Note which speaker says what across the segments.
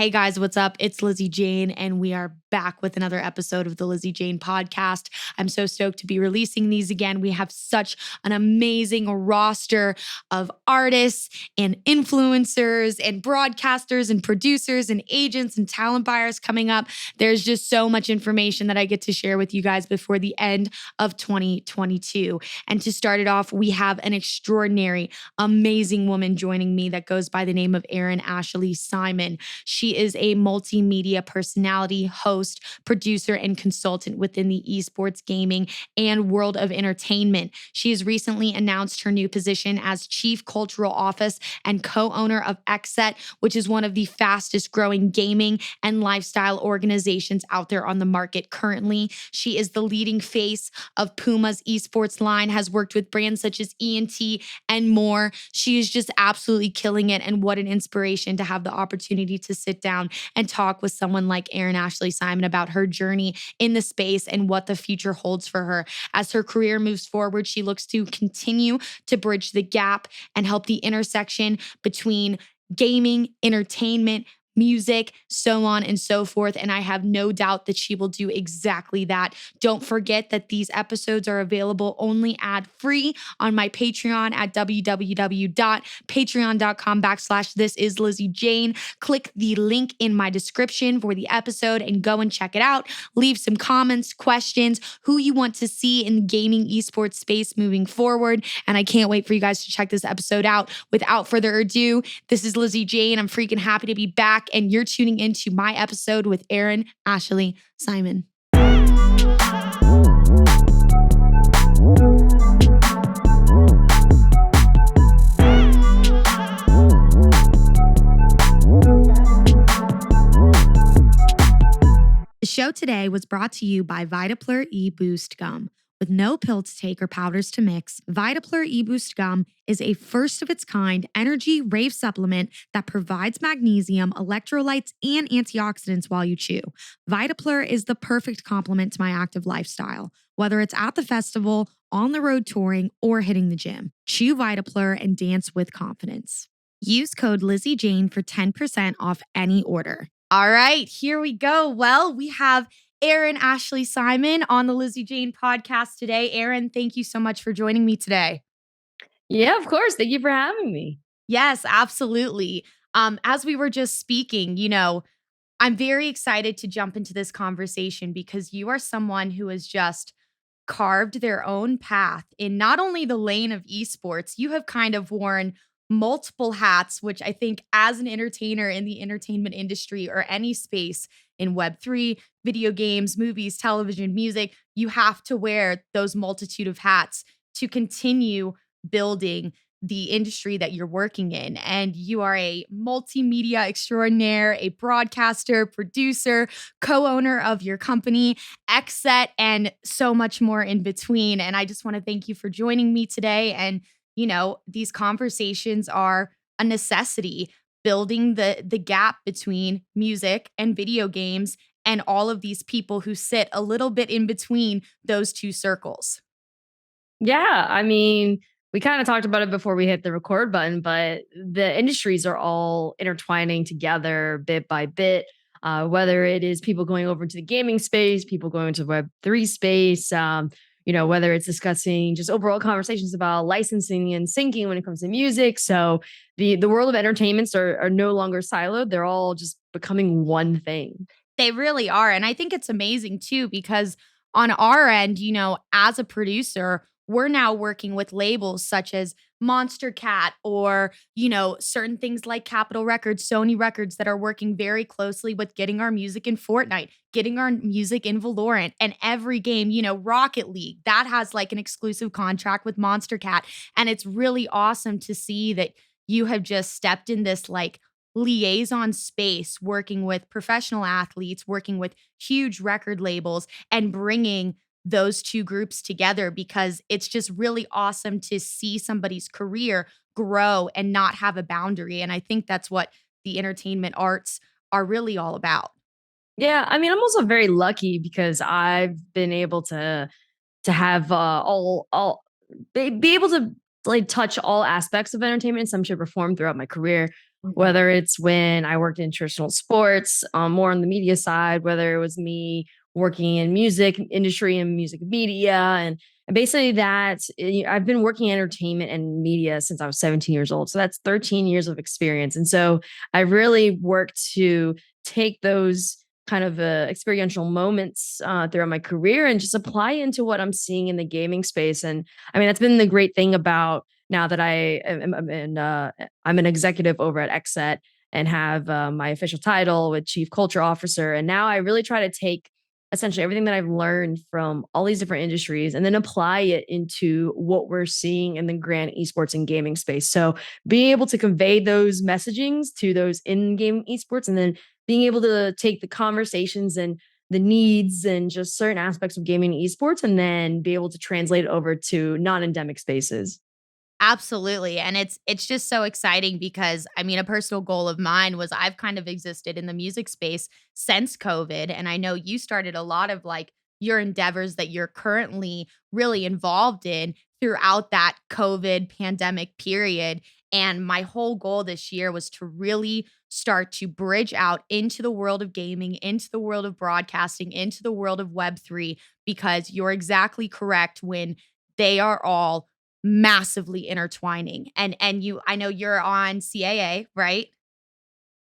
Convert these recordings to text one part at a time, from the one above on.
Speaker 1: Hey guys, what's up? It's Lizzy Jane, and we are back with another episode of the Lizzy Jane podcast. I'm so stoked to be releasing these again. We have such an amazing roster of artists and influencers and broadcasters and producers and agents and talent buyers coming up. There's just so much information that I get to share with you guys before the end of 2022. And to start it off, we have an extraordinary, amazing woman joining me that goes by the name of Erin Ashley Simon. She is a multimedia personality, host, producer, and consultant within the esports, gaming, and world of entertainment. She has recently announced her new position as Chief Cultural Office and co-owner of XSET, which is one of the fastest growing gaming and lifestyle organizations out there on the market currently. She is the leading face of PUMA's esports line, has worked with brands such as ENT and more. She is just absolutely killing it, and what an inspiration to have the opportunity to sit down and talk with someone like Erin Ashley Simon about her journey in the space and what the future holds for her. As her career moves forward, she looks to continue to bridge the gap and help the intersection between gaming, entertainment, music, so on and so forth. And I have no doubt that she will do exactly that. Don't forget that these episodes are available only ad-free on my Patreon at www.patreon.com/thisisLizzyJane. Click the link in my description for the episode and go and check it out. Leave some comments, questions, who you want to see in the gaming esports space moving forward. And I can't wait for you guys to check this episode out. Without further ado, this is Lizzy Jane. I'm freaking happy to be back, and you're tuning into my episode with Erin Ashley Simon. The show today was brought to you by Vitapler E-Boost Gum. With no pill to take or powders to mix, Vitapler E-Boost Gum is a first-of-its-kind energy rave supplement that provides magnesium, electrolytes, and antioxidants while you chew. Vitapler is the perfect complement to my active lifestyle, whether it's at the festival, on the road touring, or hitting the gym. Chew Vitapler and dance with confidence. Use code LizzyJane for 10% off any order. All right, here we go. Well, we have Erin Ashley Simon on the Lizzy Jane podcast today. Erin, thank you so much for joining me today.
Speaker 2: Yeah, of course. Thank you for having me.
Speaker 1: Yes, absolutely. As we were just speaking, I'm very excited to jump into this conversation because you are someone who has just carved their own path in not only the lane of esports, you have kind of worn multiple hats, which I think as an entertainer in the entertainment industry or any space in Web3, video games, movies, television, music, you have to wear those multitude of hats to continue building the industry that you're working in. And you are a multimedia extraordinaire, a broadcaster, producer, co-owner of your company, XSET, and so much more in between. And I just want to thank you for joining me today. And, these conversations are a necessity, building the gap between music and video games and all of these people who sit a little bit in between those two circles.
Speaker 2: Yeah, I mean, we kind of talked about it before we hit the record button, but the industries are all intertwining together bit by bit. Whether it is people going over into the gaming space, people going into Web3 space, whether it's discussing just overall conversations about licensing and syncing when it comes to music. So the world of entertainments are no longer siloed. They're all just becoming one thing.
Speaker 1: They really are. And I think it's amazing too, because on our end, as a producer, we're now working with labels such as Monster Cat or, certain things like Capitol Records, Sony Records that are working very closely with getting our music in Fortnite, getting our music in Valorant, and every game, Rocket League, that has like an exclusive contract with Monster Cat. And it's really awesome to see that you have just stepped in this like liaison space, working with professional athletes, working with huge record labels, and bringing those two groups together, because it's just really awesome to see somebody's career grow and not have a boundary. And I think that's what the entertainment arts are really all about.
Speaker 2: Yeah, I mean, I'm also very lucky because I've been able to have be able to like touch all aspects of entertainment in some shape or form throughout my career.
Speaker 1: Mhm.
Speaker 2: whether it's when I worked in traditional sports, more on the media side, whether it was me working in music industry and music media, and basically I've been working in entertainment and media since I was 17 years old. So that's 13 years of experience. And so I really worked to take those kind of experiential moments throughout my career and just apply into what I'm seeing in the gaming space. And I mean, that's been the great thing about now that I'm an executive over at XSET and have my official title with Chief Culture Officer. And now I really try to take essentially everything that I've learned from all these different industries and then apply it into what we're seeing in the grand esports and gaming space. So being able to convey those messagings to those in-game esports and then being able to take the conversations and the needs and just certain aspects of gaming and esports and then be able to translate it over to non-endemic spaces.
Speaker 1: Absolutely, and it's just so exciting because, I mean, a personal goal of mine was I've kind of existed in the music space since COVID, and I know you started a lot of, like, your endeavors that you're currently really involved in throughout that COVID pandemic period, and my whole goal this year was to really start to bridge out into the world of gaming, into the world of broadcasting, into the world of Web3, because you're exactly correct when they are all massively intertwining. And you I know you're on CAA, right?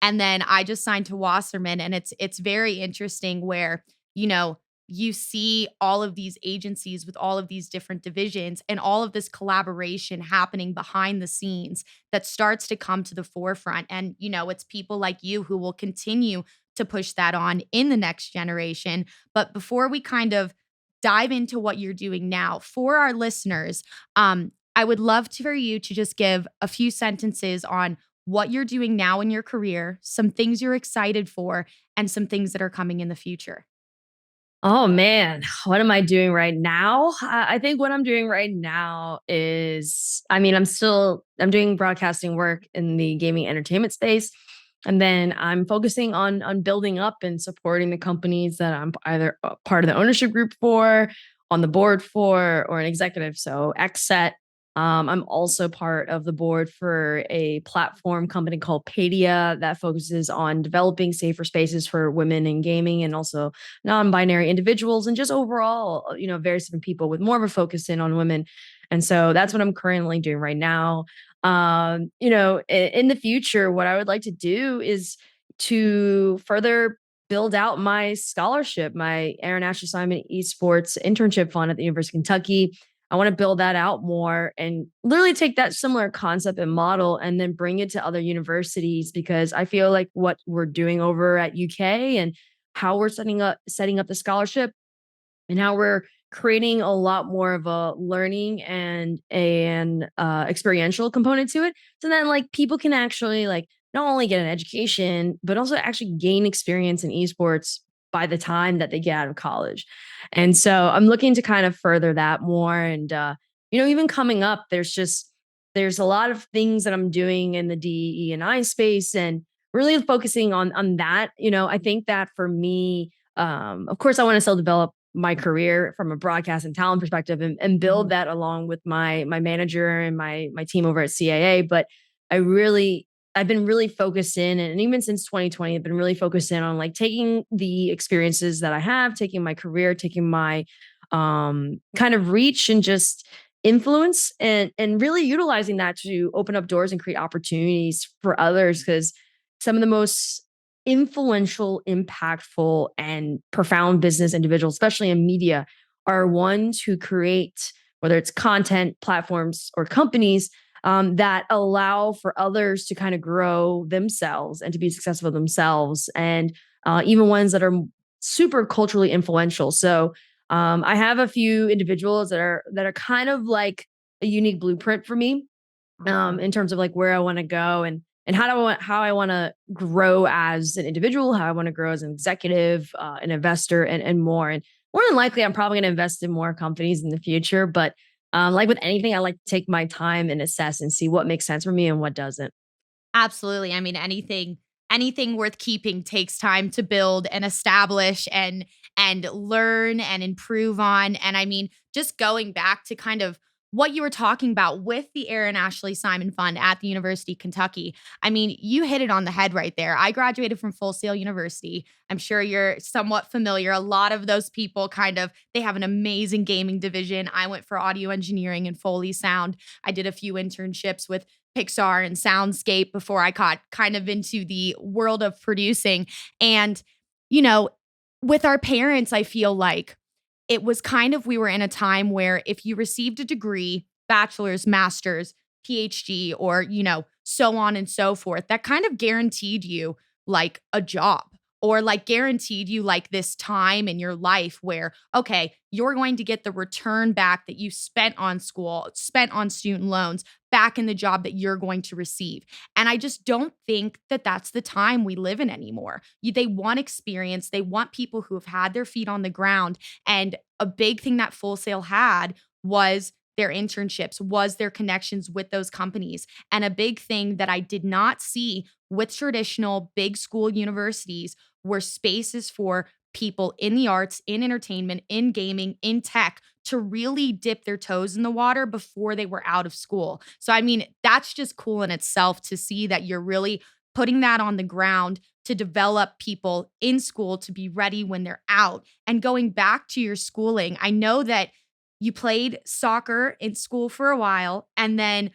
Speaker 1: And then I just signed to Wasserman, and it's very interesting where, you know, you see all of these agencies with all of these different divisions and all of this collaboration happening behind the scenes that starts to come to the forefront. And, you know, it's people like you who will continue to push that on in the next generation. But before we kind of dive into what you're doing now for our listeners, I would love for you to just give a few sentences on what you're doing now in your career, some things you're excited for, and some things that are coming in the future.
Speaker 2: Oh man, what am I doing right now? I think what I'm doing right now is, I mean, I'm doing broadcasting work in the gaming entertainment space, and then I'm focusing on building up and supporting the companies that I'm either a part of the ownership group for, on the board for, or an executive. So XSET. I'm also part of the board for a platform company called Padia that focuses on developing safer spaces for women in gaming and also non-binary individuals and just overall, various different people with more of a focus in on women. And so that's what I'm currently doing right now. In the future, what I would like to do is to further build out my scholarship, my Erin Ashley Simon Esports Internship Fund at the University of Kentucky. I want to build that out more and literally take that similar concept and model and then bring it to other universities because I feel like what we're doing over at UK and how we're setting up the scholarship and how we're creating a lot more of a learning and an experiential component to it. So then like people can actually like not only get an education, but also actually gain experience in esports by the time that they get out of college. And so I'm looking to kind of further that more. And even coming up, there's a lot of things that I'm doing in the DE and I space and really focusing on that. I think that for me, of course, I want to still develop my career from a broadcast and talent perspective and build
Speaker 1: Mhm.
Speaker 2: that along with my manager and my team over at CAA. But I've been really focused in, and even since 2020, I've been really focused in on like taking the experiences that I have, taking my career, taking my kind of reach and just influence and really utilizing that to open up doors and create opportunities for others because some of the most influential, impactful, and profound business individuals, especially in media, are ones who create, whether it's content, platforms, or companies that allow for others to kind of grow themselves and to be successful themselves, and even ones that are super culturally influential. So I have a few individuals that are kind of like a unique blueprint for me in terms of like where I want to go and how I want to grow as an individual, how I want to grow as an executive, an investor, and more. And more than likely, I'm probably going to invest in more companies in the future. But like with anything, I like to take my time and assess and see what makes sense for me and what doesn't.
Speaker 1: Absolutely. I mean, anything worth keeping takes time to build and establish and learn and improve on. And I mean, just going back to kind of what you were talking about with the Erin Ashley Simon Fund at the University of Kentucky, I mean, you hit it on the head right there. I graduated from Full Sail University. I'm sure you're somewhat familiar. A lot of those people they have an amazing gaming division. I went for audio engineering and Foley sound. I did a few internships with Pixar and Soundscape before I got kind of into the world of producing. And, you know, with our parents, I feel like it was we were in a time where if you received a degree, bachelor's, master's, PhD, or, so on and so forth, that kind of guaranteed you like a job or like guaranteed you like this time in your life where, okay, you're going to get the return back that you spent on school, spent on student loans back in the job that you're going to receive. And I just don't think that that's the time we live in anymore. They want experience. They want people who have had their feet on the ground. And a big thing that Full Sail had was their internships, was their connections with those companies. And a big thing that I did not see with traditional big school universities were spaces for people in the arts, in entertainment, in gaming, in tech to really dip their toes in the water before they were out of school. So, I mean, that's just cool in itself to see that you're really putting that on the ground to develop people in school to be ready when they're out. And going back to your schooling, I know that you played soccer in school for a while, and then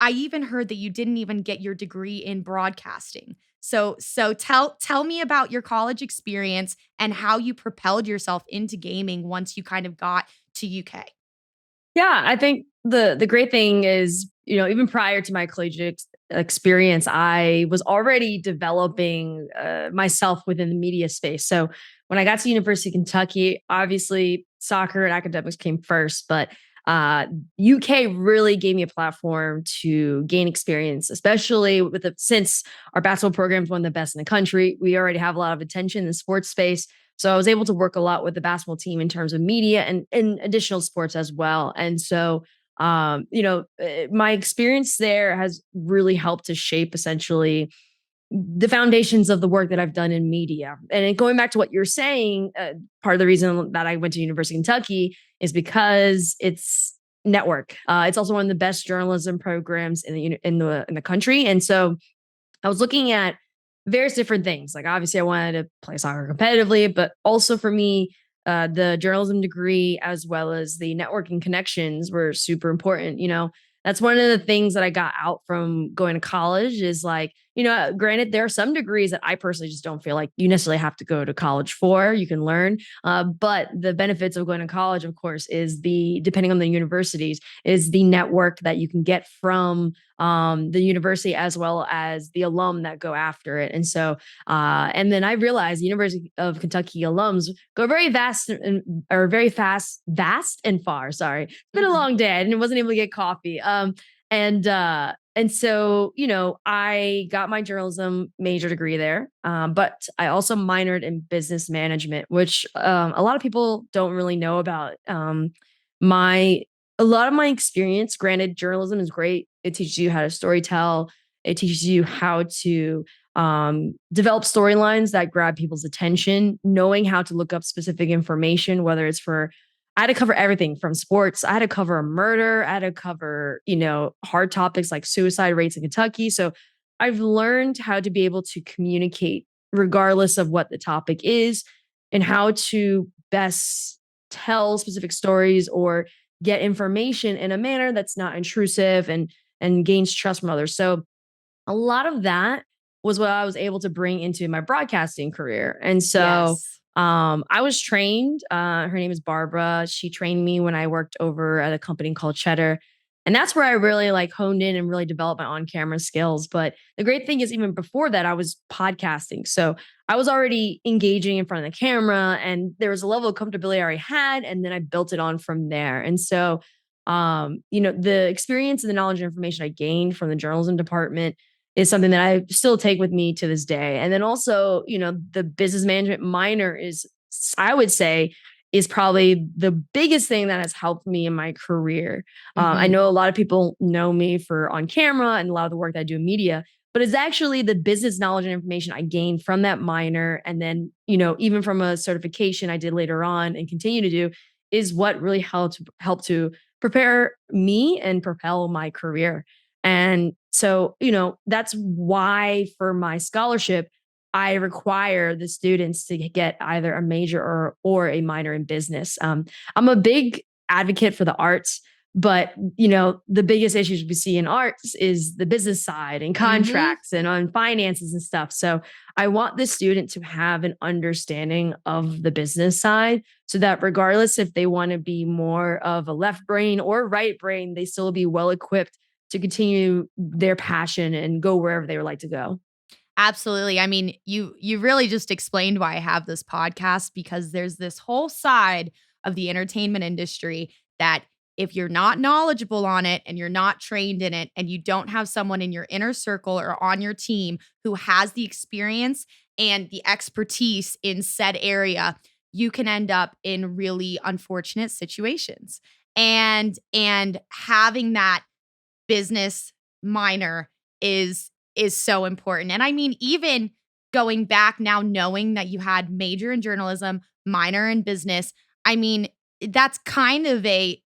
Speaker 1: I even heard that you didn't even get your degree in broadcasting. So tell me about your college experience and how you propelled yourself into gaming once you kind of got to UK.
Speaker 2: Yeah, I think the great thing is, even prior to my collegiate experience, I was already developing myself within the media space. So when I got to University of Kentucky, obviously soccer and academics came first, but UK really gave me a platform to gain experience, especially since our basketball program is one of the best in the country. We already have a lot of attention in the sports space. So I was able to work a lot with the basketball team in terms of media and additional sports as well. And so, my experience there has really helped to shape essentially the foundations of the work that I've done in media. And going back to what you're saying, part of the reason that I went to University of Kentucky is because it's network. It's also one of the best journalism programs in the country, and so I was looking at various different things. Like obviously, I wanted to play soccer competitively, but also for me, the journalism degree as well as the networking connections were super important. That's one of the things that I got out from going to college is like, granted, there are some degrees that I personally just don't feel like you necessarily have to go to college for. You can learn, but the benefits of going to college, of course, is depending on the universities, is the network that you can get from the university as well as the alum that go after it. And so, and then I realized the University of Kentucky alums go very vast or very vast and far. Sorry, it's been a
Speaker 1: Mhm.
Speaker 2: long day and wasn't able to get coffee. And so, I got my journalism major degree there, but I also minored in business management, which a lot of people don't really know about. My A lot of my experience, granted, journalism is great. It teaches you how to storytell. It teaches you how to develop storylines that grab people's attention, knowing how to look up specific information, whether it's for I had to cover everything from sports. I had to cover a murder. I had to cover, hard topics like suicide rates in Kentucky. So I've learned how to be able to communicate regardless of what the topic is and how to best tell specific stories or get information in a manner that's not intrusive and gains trust from others. So a lot of that was what I was able to bring into my broadcasting career. And so
Speaker 1: Yes.
Speaker 2: I was trained. Her name is Barbara. She trained me when I worked over at a company called Cheddar. And that's where I really like honed in and really developed my on-camera skills. But the great thing is even before that, I was podcasting. So I was already engaging in front of the camera and there was a level of comfortability I already had. And then I built it on from there. And so the experience and the knowledge and information I gained from the journalism department is something that I still take with me to this day. And then also, the business management minor I would say, is probably the biggest thing that has helped me in my career. I
Speaker 1: Mhm.
Speaker 2: know a lot of people know me for on camera and a lot of the work that I do in media, but it's actually the business knowledge and information I gained from that minor. And then, even from a certification I did later on and continue to do is what really helped to prepare me and propel my career. And so, that's why for my scholarship, I require the students to get either a major or a minor in business. I'm a big advocate for the arts, but the biggest issues we see in arts is the business side and
Speaker 1: Hmm.
Speaker 2: contracts and on finances and stuff. So I want the student to have an understanding of the business side so that regardless if they want to be more of a left brain or right brain, they still be well equipped to continue their passion and go wherever they would like to go.
Speaker 1: Absolutely. I mean, you really just explained why I have this podcast, because there's this whole side of the entertainment industry that if you're not knowledgeable on it and you're not trained in it and you don't have someone in your inner circle or on your team who has the experience and the expertise in said area, you can end up in really unfortunate situations. And having that business minor is so important. And I mean, even going back now, knowing that you had major in journalism, minor in business, I mean, that's kind of a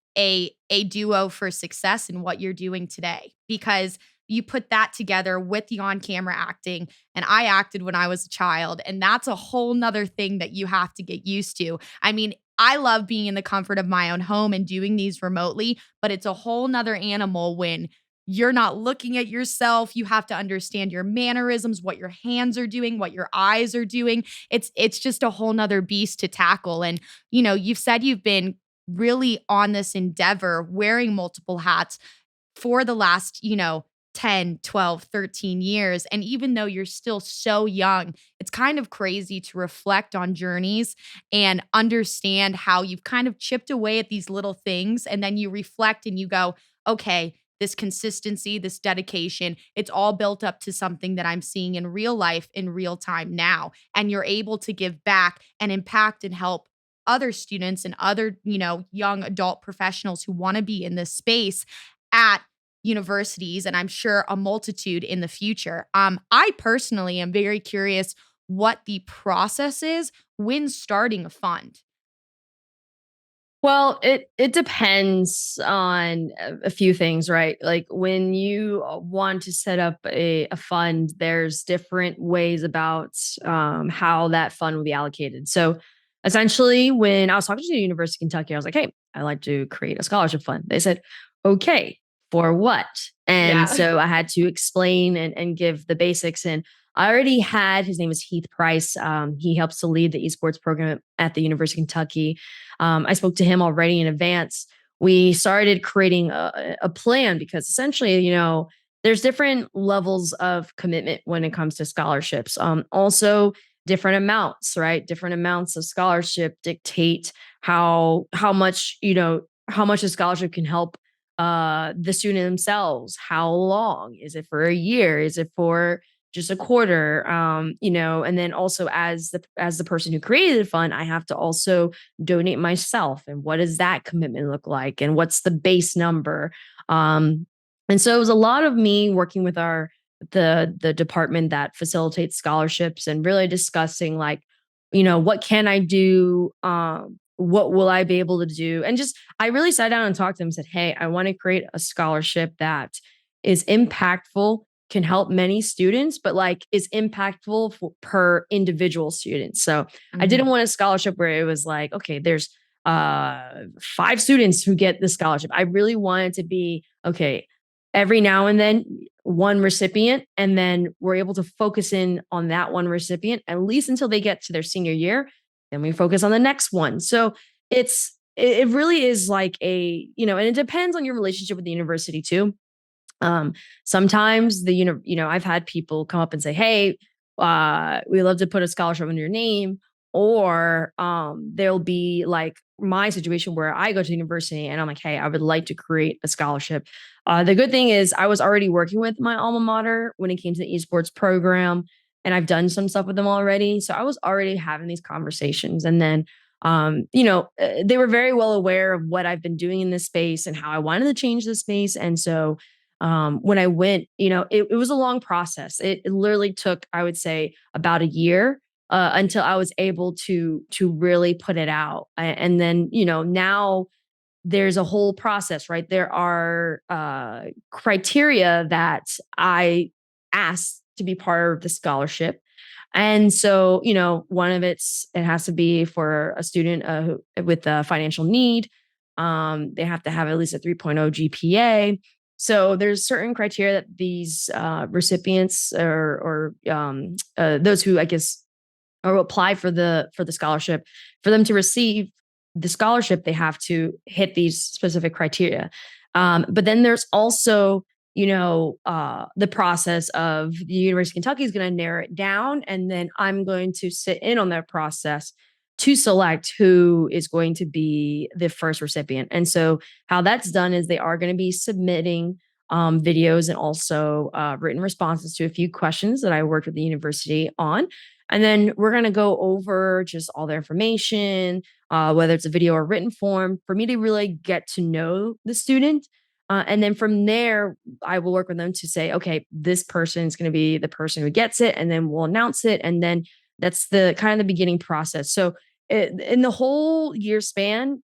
Speaker 1: duo for success in what you're doing today, because you put that together with the on-camera acting. And I acted when I was a child, and that's a whole nother thing that you have to get used to. I mean, I love being in the comfort of my own home and doing these remotely, but it's a whole nother animal when you're not looking at yourself. You have to understand your mannerisms, what your hands are doing, what your eyes are doing. It's just a whole nother beast to tackle. And, you've said you've been really on this endeavor, wearing multiple hats for the last, 10, 12, 13 years. And even though you're still so young, it's kind of crazy to reflect on journeys and understand how you've kind of chipped away at these little things. And then you reflect and you go, okay, this consistency, this dedication, it's all built up to something that I'm seeing in real life in real time now. And you're able to give back and impact and help other students and other, young adult professionals who want to be in this space at universities, and I'm sure a multitude in the future. I personally am very curious what the process is when starting a fund.
Speaker 2: Well, it depends on a few things, right? Like when you want to set up a fund, there's different ways about how that fund will be allocated. So essentially, when I was talking to the University of Kentucky, I was like, hey, I'd like to create a scholarship fund. They said, okay, for what? And
Speaker 1: Yeah.
Speaker 2: so I had to explain and give the basics. And I already had, his name is Heath Price. He helps to lead the esports program at the University of Kentucky. I spoke to him already in advance. We started creating a plan because essentially, there's different levels of commitment when it comes to scholarships. Also, different amounts, right? Different amounts of scholarship dictate how much how much a scholarship can help the student themselves. How long is it for? A year? Is it for just a quarter? And then also as the person who created the fund, I have to also donate myself, and what does that commitment look like, and what's the base number. And so it was a lot of me working with the department that facilitates scholarships and really discussing like, what can I do, what will I be able to do, and just I really sat down and talked to them and said, hey, I want to create a scholarship that is impactful, can help many students, but like is impactful per individual student. So I didn't
Speaker 1: Mhm.
Speaker 2: want a scholarship where it was like, okay, there's five students who get the scholarship. I really wanted to be, okay, every now and then one recipient, and then we're able to focus in on that one recipient at least until they get to their senior year. Then we focus on the next one. So it really is like and it depends on your relationship with the university too. Sometimes I've had people come up and say, "Hey, we love to put a scholarship under your name," or there'll be like my situation where I go to university and I'm like, "Hey, I would like to create a scholarship." The good thing is I was already working with my alma mater when it came to the esports program, and I've done some stuff with them already, so I was already having these conversations, and then. They were very well aware of what I've been doing in this space and how I wanted to change this space. And so when I went, it was a long process. It literally took, I would say, about a year until I was able to really put it out. And then, now there's a whole process, right? There are criteria that I asked to be part of the scholarship. And so, one of it has to be for a student with a financial need. They have to have at least a 3.0 GPA. So there's certain criteria that these recipients or those who, I guess, or apply for the scholarship, for them to receive the scholarship, they have to hit these specific criteria. But then there's also, the process of the University of Kentucky is going to narrow it down, and then I'm going to sit in on that process to select who is going to be the first recipient. And so how that's done is they are going to be submitting videos and also written responses to a few questions that I worked with the university on. And then we're going to go over just all their information, whether it's a video or written form, for me to really get to know the student. And then from there, I will work with them to say, okay, this person is going to be the person who gets it. And then we'll announce it. And then that's the kind of the beginning process. So in the whole year span,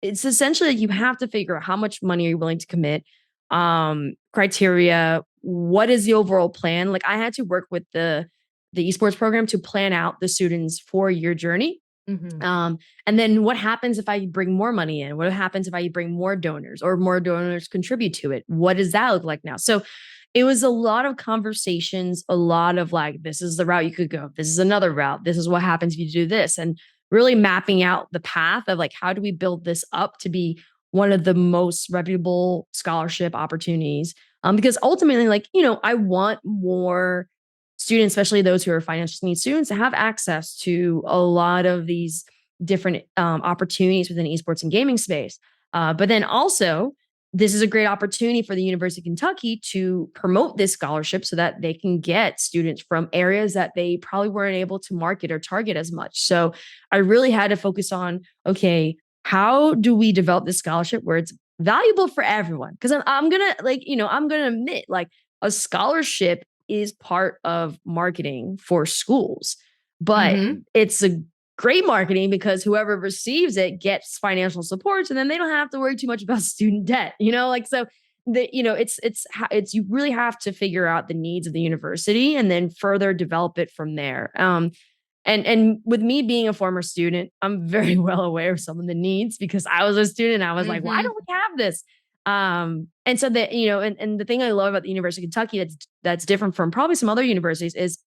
Speaker 2: it's essentially like you have to figure out how much money are you willing to commit, criteria, what is the overall plan. Like I had to work with the esports program to plan out the students' 4-year journey.
Speaker 1: Mhm.
Speaker 2: And then what happens if I bring more money in? What happens if I bring more donors or more donors contribute to it? What does that look like now? So it was a lot of conversations, a lot of like, this is the route you could go. This is another route. This is what happens if you do this. And really mapping out the path of like, how do we build this up to be one of the most reputable scholarship opportunities? Because ultimately, like, I want more students, especially those who are financial needs students, to have access to a lot of these different opportunities within esports and gaming space. But then also, this is a great opportunity for the University of Kentucky to promote this scholarship so that they can get students from areas that they probably weren't able to market or target as much. So I really had to focus on, okay, how do we develop this scholarship where it's valuable for everyone? Because I'm gonna I'm gonna admit, like, a scholarship is part of marketing for schools, but
Speaker 1: Mhm.
Speaker 2: it's a great marketing because whoever receives it gets financial supports, and then they don't have to worry too much about student debt. Like, so it's you really have to figure out the needs of the university and then further develop it from there. And with me being a former student, I'm very well aware of some of the needs because I was a student. I was like, why
Speaker 1: Mhm.
Speaker 2: don't we have this? And so that, and the thing I love about the University of Kentucky that's different from probably some other universities is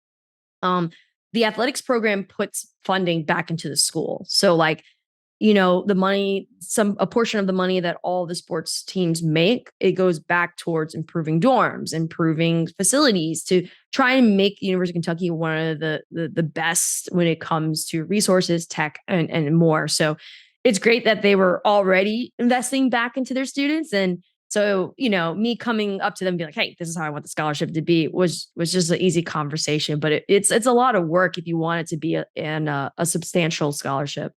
Speaker 2: um the athletics program puts funding back into the school. So like, the money, a portion of the money that all the sports teams make, it goes back towards improving dorms, improving facilities to try and make the University of Kentucky one of the best when it comes to resources, tech, and more. So it's great that they were already investing back into their students. And so, me coming up to them and be like, hey, this is how I want the scholarship to be was just an easy conversation. But it's a lot of work if you want it to be a substantial scholarship.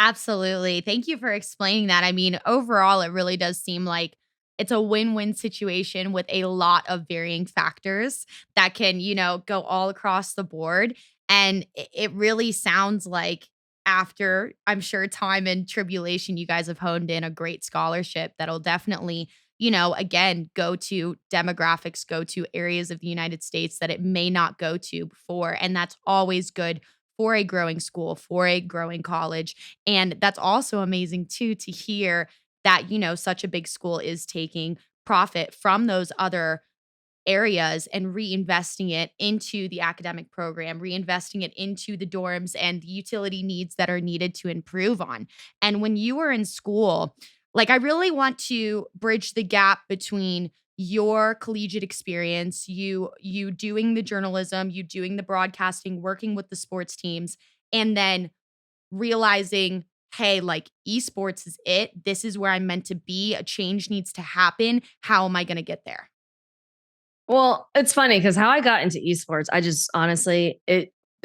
Speaker 1: Absolutely. Thank you for explaining that. I mean, overall, it really does seem like it's a win-win situation with a lot of varying factors that can, go all across the board. And it really sounds like after, I'm sure, time and tribulation, you guys have honed in a great scholarship that'll definitely, again, go to demographics, go to areas of the United States that it may not go to before. And that's always good for a growing school, for a growing college. And that's also amazing too to hear that, such a big school is taking profit from those other areas and reinvesting it into the academic program, reinvesting it into the dorms and the utility needs that are needed to improve on. And when you were in school, like I really want to bridge the gap between your collegiate experience, you doing the journalism, you doing the broadcasting, working with the sports teams, and then realizing, hey, like esports is it. This is where I'm meant to be. A change needs to happen. How am I going to get there?
Speaker 2: Well, it's funny because how I got into esports, I just honestly,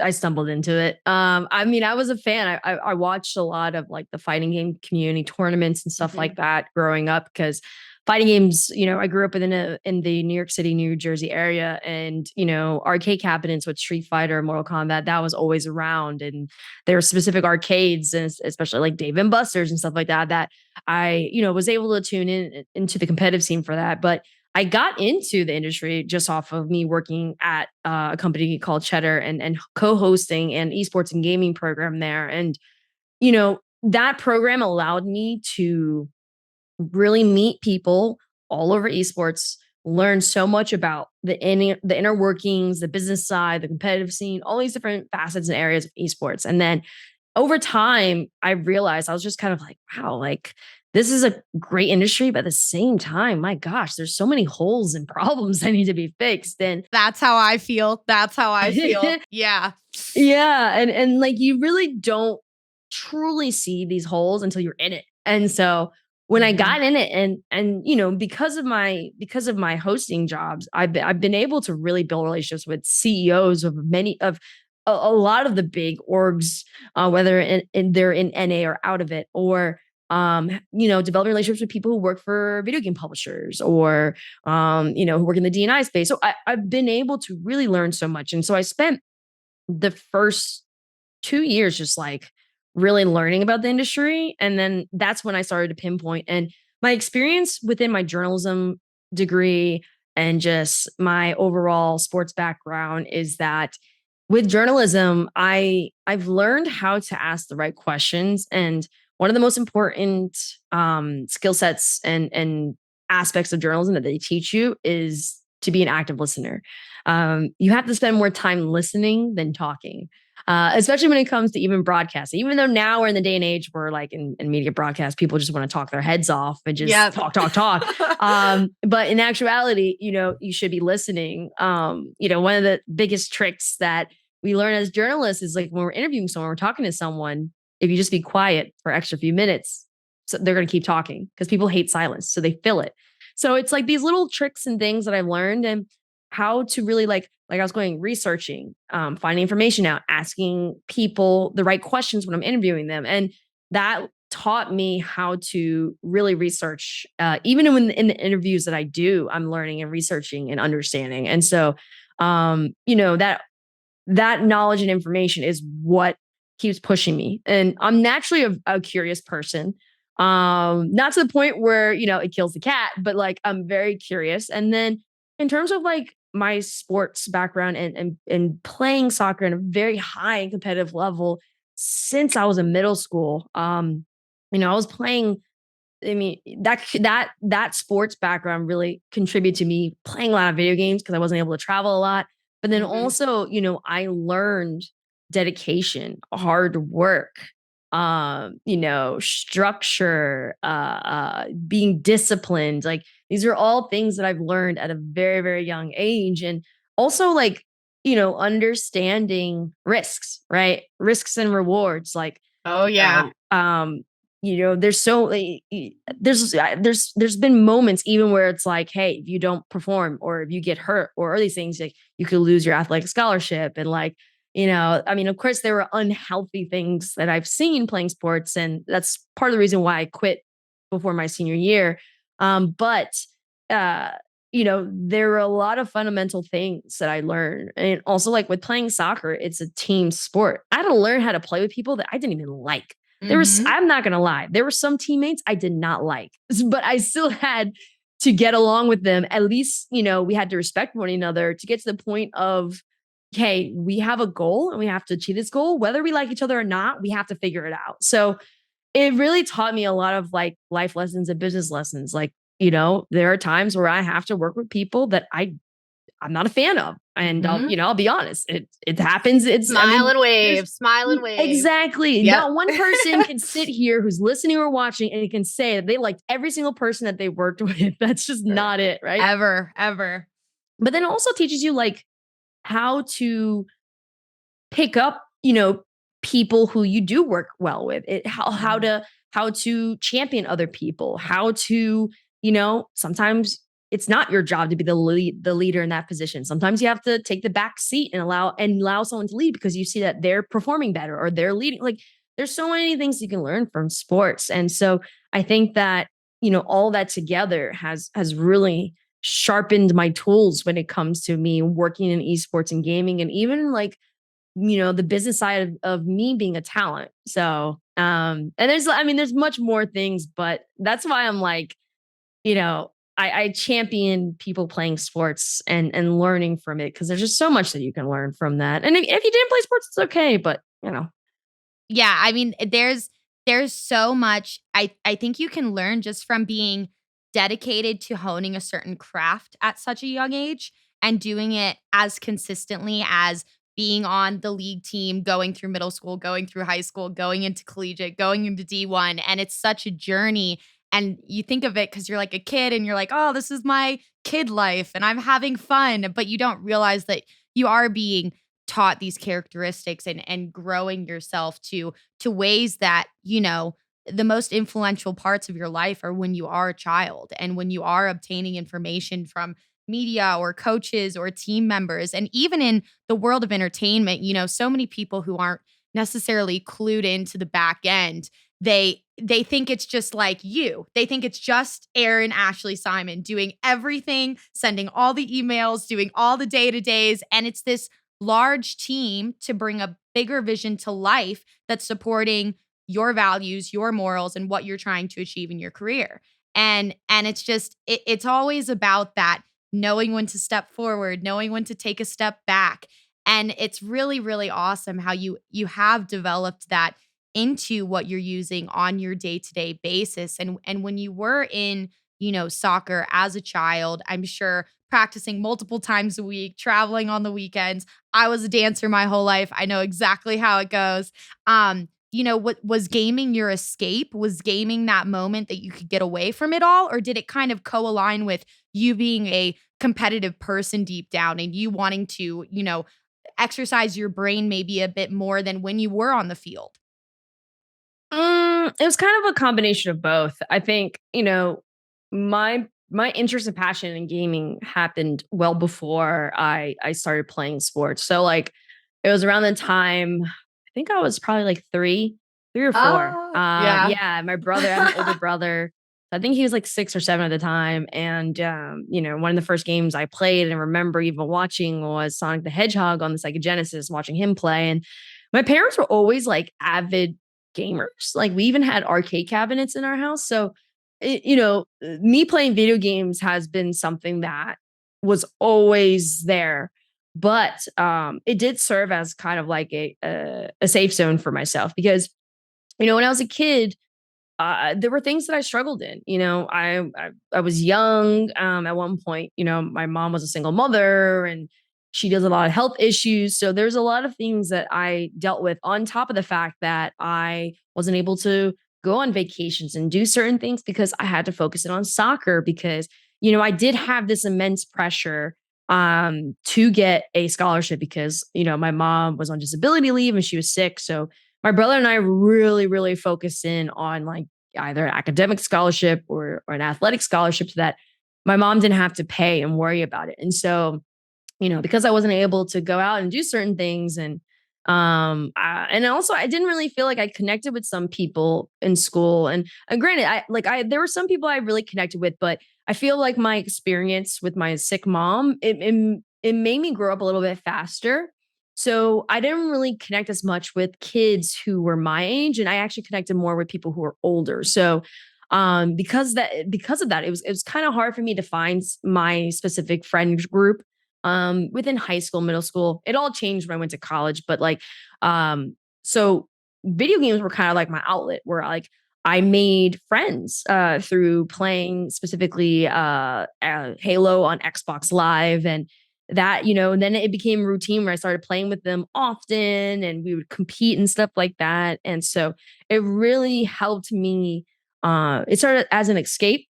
Speaker 2: I stumbled into it. I mean, I was a fan. I watched a lot of like the fighting game community tournaments and stuff like that growing up because fighting games, I grew up in the New York City, New Jersey area, and arcade cabinets with Street Fighter, Mortal Kombat, that was always around, and there were specific arcades, and especially like Dave and Buster's and stuff like that, that I was able to tune into the competitive scene for that, but I got into the industry just off of me working at a company called Cheddar and co-hosting an esports and gaming program there. And, that program allowed me to really meet people all over esports, learn so much about the inner workings, the business side, the competitive scene, all these different facets and areas of esports. And then over time, I realized I was just kind of like, wow, like this is a great industry, but at the same time, my gosh, there's so many holes and problems that need to be fixed. And
Speaker 1: That's how I feel. That's how I feel. Yeah.
Speaker 2: yeah, and like you really don't truly see these holes until you're in it. And so when I got in it and because of my hosting jobs, I've been able to really build relationships with CEOs of many of a lot of the big orgs, whether they're in NA or out of it, or develop relationships with people who work for video game publishers or who work in the D&I space. So I've been able to really learn so much. And so I spent the first 2 years just like really learning about the industry. And then that's when I started to pinpoint. And my experience within my journalism degree and just my overall sports background is that with journalism, I've learned how to ask the right questions. And one of the most important skill sets and aspects of journalism that they teach you is to be an active listener. You have to spend more time listening than talking, especially when it comes to even broadcasting. Even though now we're in the day and age where, like in media broadcast, people just want to talk their heads off and just talk. But in actuality, you should be listening. One of the biggest tricks that we learn as journalists is like when we're interviewing someone, we're talking to someone, if you just be quiet for extra few minutes, so they're going to keep talking because people hate silence. So they fill it. So it's like these little tricks and things that I've learned and how to really like I was going researching, finding information out, asking people the right questions when I'm interviewing them. And that taught me how to really research, even in the interviews that I do, I'm learning and researching and understanding. And so, that knowledge and information is what keeps pushing me. And I'm naturally a curious person. Not to the point where, it kills the cat, but like I'm very curious. And then in terms of like my sports background and playing soccer at a very high and competitive level since I was in middle school, I was playing. I mean, that sports background really contributed to me playing a lot of video games because I wasn't able to travel a lot. But then also, I learned dedication, hard work, structure, being disciplined. Like these are all things that I've learned at a very, very young age. And also like, understanding risks, right? Risks and rewards. Like,
Speaker 1: Oh yeah.
Speaker 2: there's so there's been moments even where it's like, hey, if you don't perform or if you get hurt or these things, like you could lose your athletic scholarship. And like, I mean, of course there were unhealthy things that I've seen playing sports, and that's part of the reason why I quit before my senior year. But there were a lot of fundamental things that I learned. And also like with playing soccer, it's a team sport. I had to learn how to play with people that I didn't even like. I'm not going to lie, there were some teammates I did not like, but I still had to get along with them. At least, we had to respect one another to get to the point of, hey, we have a goal and we have to achieve this goal. Whether we like each other or not, we have to figure it out. So it really taught me a lot of like life lessons and business lessons. Like, there are times where I have to work with people that I'm not a fan of. And I'll be honest. It happens.
Speaker 1: Smile and wave.
Speaker 2: Exactly.
Speaker 1: Yep.
Speaker 2: Not one person can sit here who's listening or watching and can say that they liked every single person that they worked with. That's just not it, right?
Speaker 1: Ever.
Speaker 2: But then it also teaches you like how to pick up, people who you do work well with. How to champion other people, how to, sometimes it's not your job to be the leader in that position. Sometimes you have to take the back seat and allow someone to lead because you see that they're performing better or they're leading. Like there's so many things you can learn from sports. And so I think that, all that together has really sharpened my tools when it comes to me working in esports and gaming and even like, the business side of me being a talent. So, and there's much more things, but that's why I'm like, I champion people playing sports and learning from it because there's just so much that you can learn from that. And if you didn't play sports, it's okay. But
Speaker 1: Yeah, I mean, there's so much I think you can learn just from being dedicated to honing a certain craft at such a young age and doing it as consistently as being on the league team, going through middle school, going through high school, going into collegiate, going into D1, and it's such a journey. And you think of it because you're like a kid and you're like, oh, this is my kid life and I'm having fun. But you don't realize that you are being taught these characteristics and growing yourself to ways that the most influential parts of your life are when you are a child and when you are obtaining information from media or coaches or team members. And even in the world of entertainment, so many people who aren't necessarily clued into the back end, they think it's just like you. They think it's just Erin Ashley Simon doing everything, sending all the emails, doing all the day-to-days, and it's this large team to bring a bigger vision to life that's supporting your values, your morals, and what you're trying to achieve in your career. And it's just it's always about that knowing when to step forward, knowing when to take a step back. And it's really, really awesome how you have developed that into what you're using on your day-to-day basis. And when you were in, soccer as a child, I'm sure practicing multiple times a week, traveling on the weekends. I was a dancer my whole life. I know exactly how it goes. What was gaming your escape? Was gaming that moment that you could get away from it all? Or did it kind of co-align with you being a competitive person deep down and you wanting to, exercise your brain maybe a bit more than when you were on the field?
Speaker 2: It was kind of a combination of both. I think, my interest and passion in gaming happened well before I started playing sports. So like it was around the time I think I was probably like three or four.
Speaker 1: Oh, yeah.
Speaker 2: Yeah, my brother, I have an older brother. I think he was like 6 or 7 at the time. And one of the first games I played and remember even watching was Sonic the Hedgehog on the Sega Genesis, watching him play. And my parents were always like avid gamers. Like we even had arcade cabinets in our house. So, me playing video games has been something that was always there. But it did serve as kind of like a safe zone for myself because, when I was a kid, there were things that I struggled in. I was young at one point. My mom was a single mother and she does a lot of health issues. So there's a lot of things that I dealt with on top of the fact that I wasn't able to go on vacations and do certain things because I had to focus it on soccer because I did have this immense pressure to get a scholarship because my mom was on disability leave and she was sick. So my brother and I really, really focus in on like either an academic scholarship or an athletic scholarship so that my mom didn't have to pay and worry about it. And so, because I wasn't able to go out and do certain things and also I didn't really feel like I connected with some people in school. And granted, I there were some people I really connected with, but I feel like my experience with my sick mom, it made me grow up a little bit faster. So I didn't really connect as much with kids who were my age, and I actually connected more with people who were older. So because of that, it was kind of hard for me to find my specific friend group within high school, middle school. It all changed when I went to college, but like so video games were kind of like my outlet where like I made friends through playing specifically Halo on Xbox Live and that, and then it became routine where I started playing with them often and we would compete and stuff like that. And so it really helped me. It started as an escape.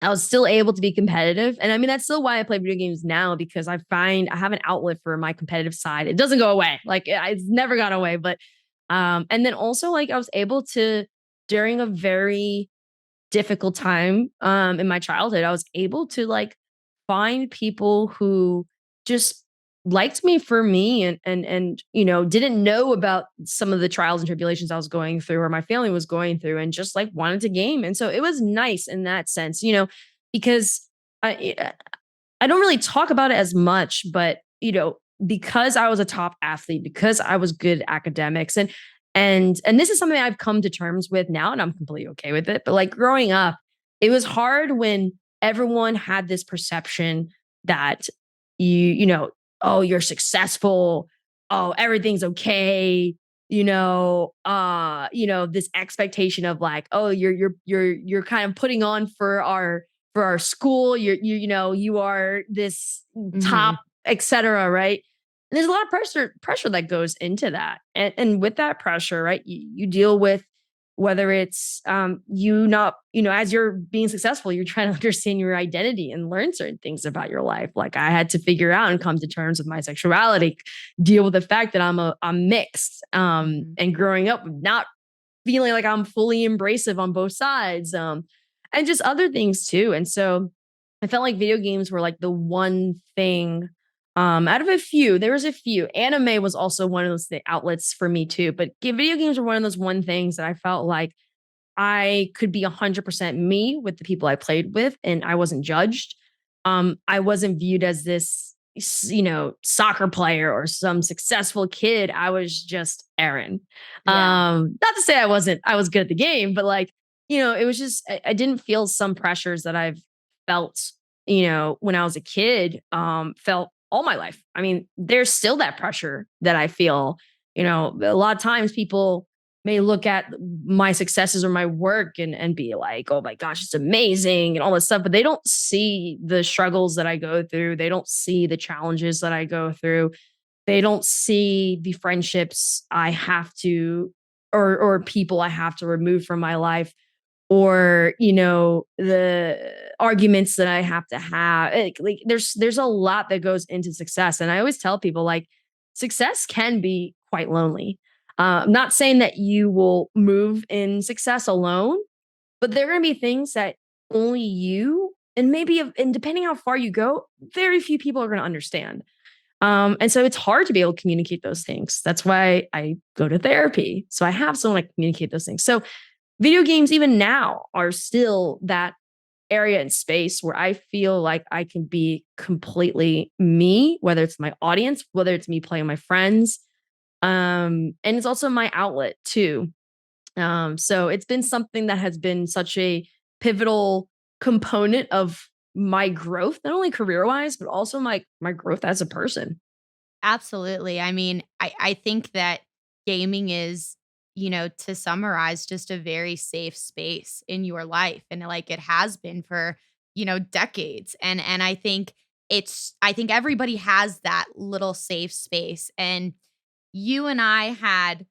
Speaker 2: I was still able to be competitive. And I mean, that's still why I play video games now because I find I have an outlet for my competitive side. It doesn't go away. Like it's never gone away. But and then also like I was able to during a very difficult time in my childhood, I was able to like find people who just liked me for me and didn't know about some of the trials and tribulations I was going through or my family was going through and just like wanted to game. And so it was nice in that sense, because I I don't really talk about it as much, but because I was a top athlete, because I was good at academics and this is something I've come to terms with now and I'm completely okay with it. But like growing up, it was hard when everyone had this perception that oh, you're successful, oh, everything's okay, this expectation of like, oh, you're kind of putting on for our school. You are this top,
Speaker 1: Mhm.
Speaker 2: etc. Right? And there's a lot of pressure that goes into that, and with that pressure, right, you deal with whether it's you not as you're being successful, you're trying to understand your identity and learn certain things about your life. Like I had to figure out and come to terms with my sexuality, deal with the fact that I'm mixed,
Speaker 1: Mhm.
Speaker 2: and growing up not feeling like I'm fully embracive on both sides, and just other things too. And so I felt like video games were like the one thing, out of a few. There was a few. Anime was also one of those outlets for me too, but video games were one of those one things that I felt like I could be 100% me with the people I played with, and I wasn't judged. I wasn't viewed as this, soccer player or some successful kid. I was just Erin.
Speaker 1: Yeah.
Speaker 2: Not to say I was good at the game, but like, it was just, I didn't feel some pressures that I've felt, when I was a kid, felt all my life. I mean, there's still that pressure that I feel, a lot of times people may look at my successes or my work and be like, "Oh my gosh, it's amazing," and all this stuff, but they don't see the struggles that I go through. They don't see the challenges that I go through. They don't see the friendships I have to or people I have to remove from my life or, the arguments that I have to have. There's a lot that goes into success. And I always tell people like success can be quite lonely. I'm not saying that you will move in success alone, but there are going to be things that only you and and depending how far you go, very few people are going to understand. And so it's hard to be able to communicate those things. That's why I go to therapy. So I have someone to communicate those things. So video games, even now, are still that area and space where I feel like I can be completely me, whether it's my audience, whether it's me playing with my friends. And it's also my outlet too. So it's been something that has been such a pivotal component of my growth, not only career wise, but also my growth as a person.
Speaker 1: Absolutely. I mean, I think that gaming is, to summarize, just a very safe space in your life. And like it has been for, decades. And I think everybody has that little safe space. And you and I had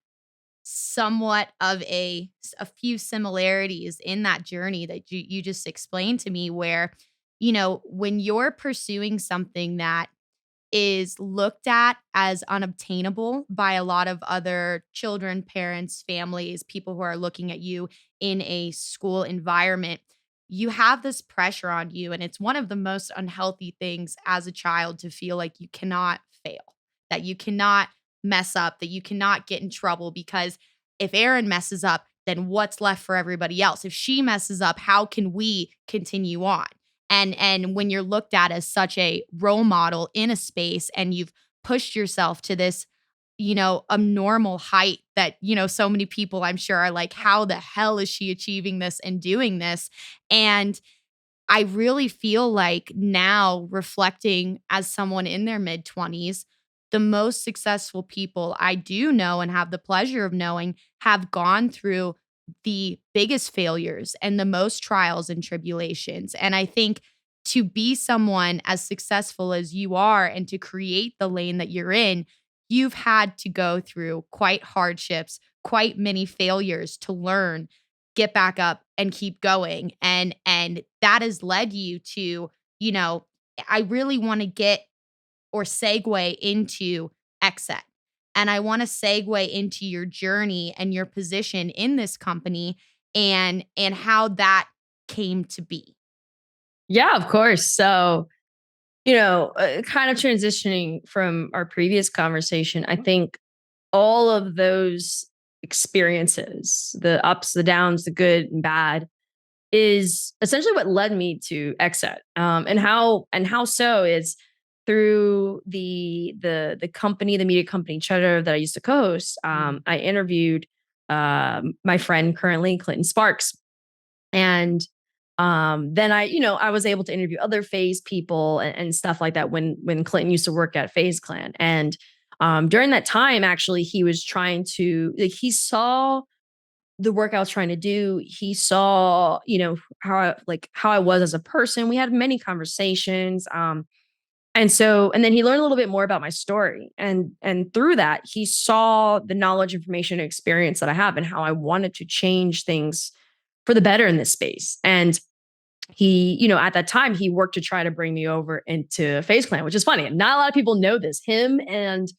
Speaker 1: somewhat of a few similarities in that journey that you just explained to me where, when you're pursuing something that is looked at as unobtainable by a lot of other children, parents, families, people who are looking at you in a school environment. You have this pressure on you, and it's one of the most unhealthy things as a child to feel like you cannot fail, that you cannot mess up, that you cannot get in trouble because if Erin messes up, then what's left for everybody else? If she messes up, how can we continue on? And when you're looked at as such a role model in a space and you've pushed yourself to this, abnormal height that, so many people I'm sure are like, how the hell is she achieving this and doing this? And I really feel like now, reflecting as someone in their mid 20s, the most successful people I do know and have the pleasure of knowing have gone through the biggest failures and the most trials and tribulations. And I think to be someone as successful as you are and to create the lane that you're in, you've had to go through quite hardships, quite many failures to learn, get back up and keep going. And that has led you to, you know, I really want to get or segue into XSET. And I want to segue into your journey and your position in this company and how that came to be.
Speaker 2: Yeah, of course. So kind of transitioning from our previous conversation, I think all of those experiences, the ups, the downs, the good and bad, is essentially what led me to XSET. And how so is through the company, the media company Cheddar that I used to co-host. I interviewed my friend currently, Clinton Sparks, and then I was able to interview other phase people and stuff like that when Clinton used to work at Phase Clan. And during that time, actually, he was trying to like he saw the work I was trying to do. He saw, how I was as a person. We had many conversations. And then he learned a little bit more about my story. And through that, he saw the knowledge, information, and experience that I have and how I wanted to change things for the better in this space. And he, at that time, he worked to try to bring me over into Face Clan, which is funny. Not a lot of people know this. Him and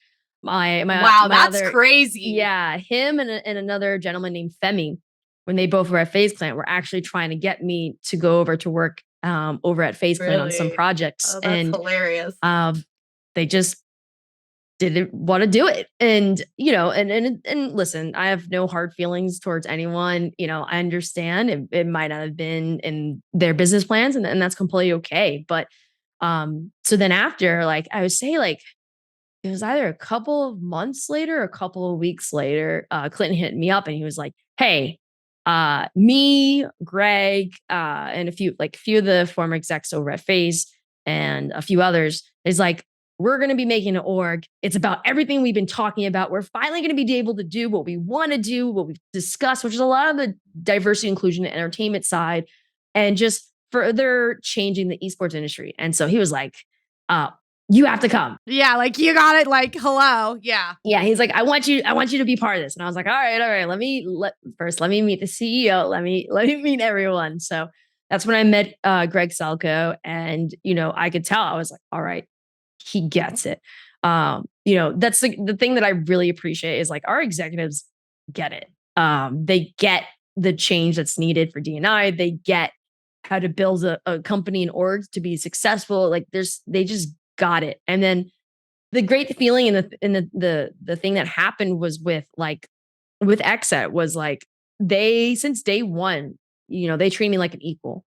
Speaker 1: Wow,
Speaker 2: my
Speaker 1: that's
Speaker 2: other,
Speaker 1: crazy.
Speaker 2: yeah, him and another gentleman named Femi, when they both were at Face Clan, were actually trying to get me to go over to work over at Face Clan on some
Speaker 1: Really?
Speaker 2: projects.
Speaker 1: Oh, that's
Speaker 2: And
Speaker 1: hilarious.
Speaker 2: they just didn't want to do it. And, and listen, I have no hard feelings towards anyone. I understand it might not have been in their business plans, and that's completely okay. But so then after, like I would say, like it was either a couple of months later or a couple of weeks later, Clinton hit me up and he was like, "Hey, me, Greg, and a few of the former execs over at Phase and a few others is like, we're going to be making an org. It's about everything we've been talking about. We're finally going to be able to do what we want to do, what we've discussed, which is a lot of the diversity, inclusion, and entertainment side, and just further changing the esports industry." And so he was like, uh, "You have to come."
Speaker 1: Yeah, like you got it. Like, hello. Yeah.
Speaker 2: Yeah, he's like, I want you to be part of this. And I was like, all right. Let me meet the CEO. Let me meet everyone. So that's when I met Greg Salco. And, I could tell. I was like, all right, he gets it. That's the thing that I really appreciate is like our executives get it. They get the change that's needed for DNI. They get how to build a company and orgs to be successful. Like they just got it. And then the great feeling and the thing that happened was with XSET was like they since day one, they treat me like an equal.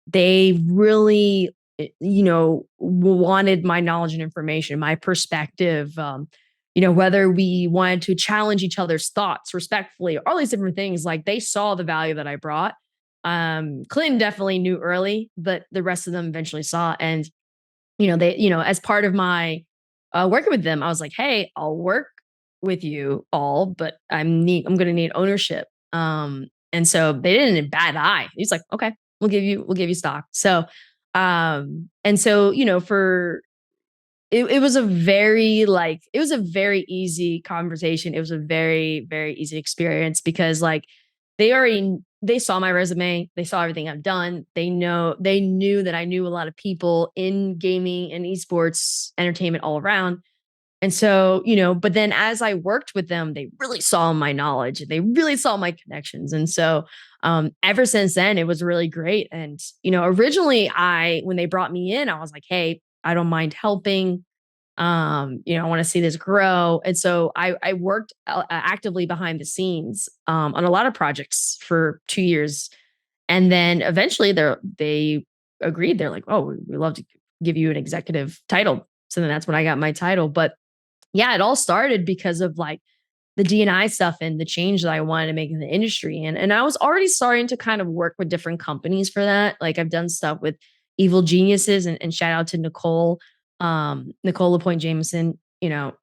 Speaker 2: They really, wanted my knowledge and information, my perspective. Whether we wanted to challenge each other's thoughts respectfully, all these different things. Like they saw the value that I brought. Clinton definitely knew early, but the rest of them eventually saw. And as part of my working with them, I was like, hey, I'll work with you all, but I'm going to need ownership. And so they didn't bat an eye. He's like, okay, we'll give you stock. So, and so, for it was a very easy conversation. It was a very, very easy experience because like they saw my resume, they saw everything I've done. They knew that I knew a lot of people in gaming and esports entertainment all around. And so, but then as I worked with them, they really saw my knowledge. They really saw my connections. And so ever since then, it was really great. And, originally when they brought me in, I was like, hey, I don't mind helping. I want to see this grow. And so I worked actively behind the scenes on a lot of projects for 2 years. And then eventually they agreed. They're like, oh, we love to give you an executive title. So then that's when I got my title. But yeah, it all started because of like the D&I stuff and the change that I wanted to make in the industry. And I was already starting to kind of work with different companies for that. Like I've done stuff with Evil Geniuses and shout out to Nicole LaPointe Jameson.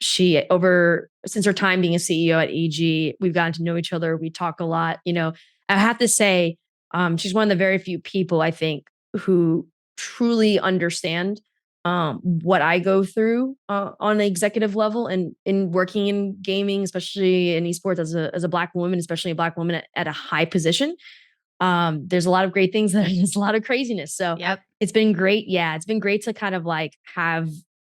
Speaker 2: She over since her time being a CEO at EG, we've gotten to know each other. We talk a lot. I have to say, she's one of the very few people I think who truly understand what I go through on an executive level and in working in gaming, especially in esports as a Black woman, especially a Black woman at a high position. There's a lot of great things. There's a lot of craziness. So
Speaker 1: Yep.
Speaker 2: it's been great. Yeah, it's been great to kind of like have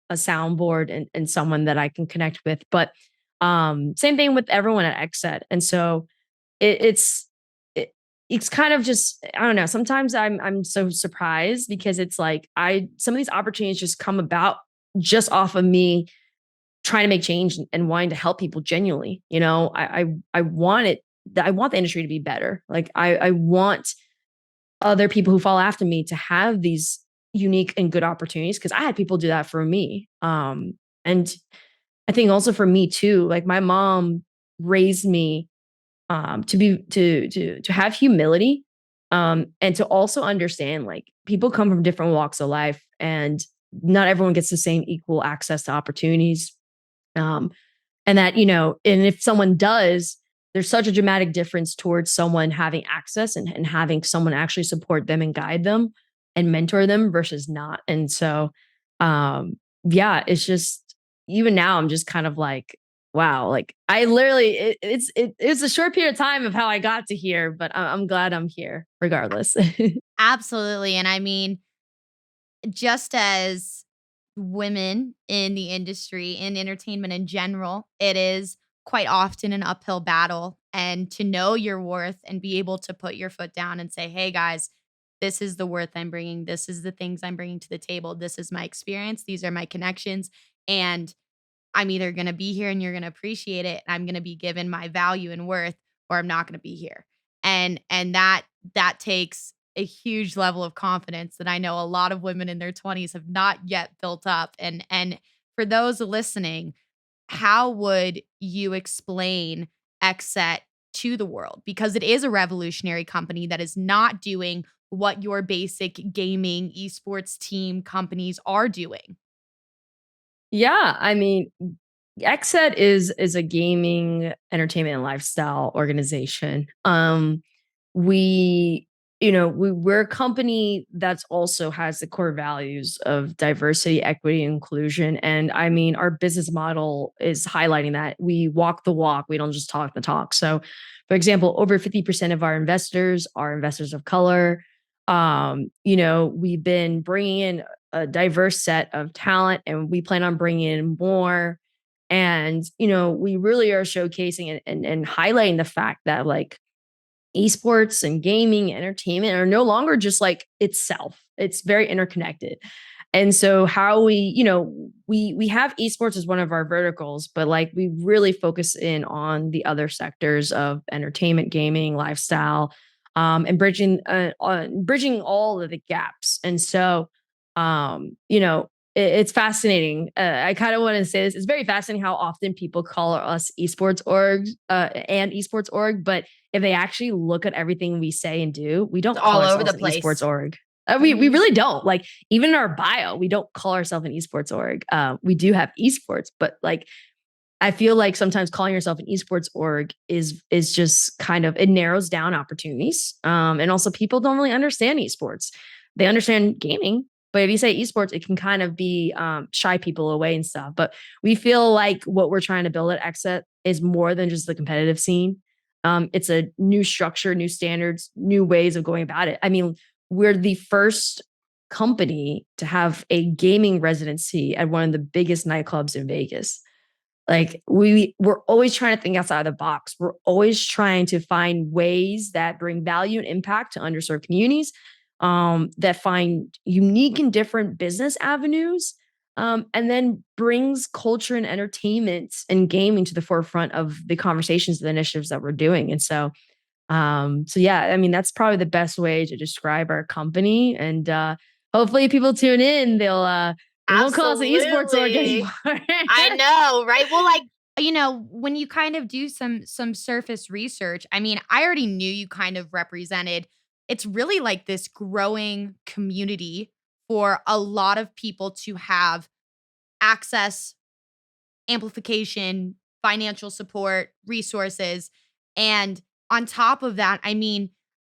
Speaker 2: a soundboard and someone that I can connect with. But same thing with everyone at XSET. And so it, it's it, it's kind of just, I don't know. Sometimes I'm so surprised because it's like some of these opportunities just come about just off of me trying to make change and wanting to help people genuinely. I want it. I want the industry to be better. Like I want other people who follow after me to have these unique and good opportunities because I had people do that for me. And I think also for me too, like my mom raised me to be to have humility, and to also understand like people come from different walks of life and not everyone gets the same equal access to opportunities. Um, and that, and if someone does, there's such a dramatic difference towards someone having access and having someone actually support them and guide them and mentor them versus not. And so, yeah, it's just, even now, I'm just kind of like, wow, like I literally, it's a short period of time of how I got to here, but I'm glad I'm here regardless.
Speaker 1: Absolutely. And I mean, just as women in the industry, in entertainment in general, it is quite often an uphill battle. And to know your worth and be able to put your foot down and say, hey guys, this is the worth I'm bringing. This is the things I'm bringing to the table. This is my experience. These are my connections. And I'm either going to be here and you're going to appreciate it. And I'm going to be given my value and worth, or I'm not going to be here. And that takes a huge level of confidence that I know a lot of women in their 20s have not yet built up. And for those listening, how would you explain XSET to the world? Because it is a revolutionary company that is not doing what your basic gaming esports team companies are doing.
Speaker 2: Yeah, I mean, XSET is a gaming, entertainment, and lifestyle organization. We, we're a company that's also has the core values of diversity, equity, and inclusion. And I mean, our business model is highlighting that we walk the walk. We don't just talk the talk. So, for example, over 50% of our investors are investors of color. We've been bringing in a diverse set of talent and we plan on bringing in more. And, we really are showcasing and highlighting the fact that like esports and gaming, entertainment are no longer just like itself. It's very interconnected. And so how we have esports as one of our verticals, but like we really focus in on the other sectors of entertainment, gaming, lifestyle, and bridging all of the gaps. And so, it's fascinating. I kind of want to say this. It's very fascinating how often people call us esports org and esports org, but if they actually look at everything we say and do, we
Speaker 1: It's
Speaker 2: don't call
Speaker 1: all over
Speaker 2: ourselves
Speaker 1: the
Speaker 2: an esports
Speaker 1: place.
Speaker 2: org. We really don't. Like even in our bio, we don't call ourselves an esports org. We do have esports, but like I feel like sometimes calling yourself an esports org is just kind of, it narrows down opportunities. And also people don't really understand esports. They understand gaming, but if you say esports, it can kind of be shy people away and stuff. But we feel like what we're trying to build at XSET is more than just the competitive scene. It's a new structure, new standards, new ways of going about it. I mean, we're the first company to have a gaming residency at one of the biggest nightclubs in Vegas. Like we're always trying to think outside the box. We're always trying to find ways that bring value and impact to underserved communities, that find unique and different business avenues, and then brings culture and entertainment and gaming to the forefront of the conversations and the initiatives that we're doing. And so yeah, I mean that's probably the best way to describe our company. And hopefully, people tune in. They won't call us an esports org
Speaker 1: Absolutely.
Speaker 2: anymore.
Speaker 1: I know, right? Well, like, when you kind of do some surface research, I mean, I already knew you kind of represented, it's really like this growing community for a lot of people to have access, amplification, financial support, resources. And on top of that, I mean,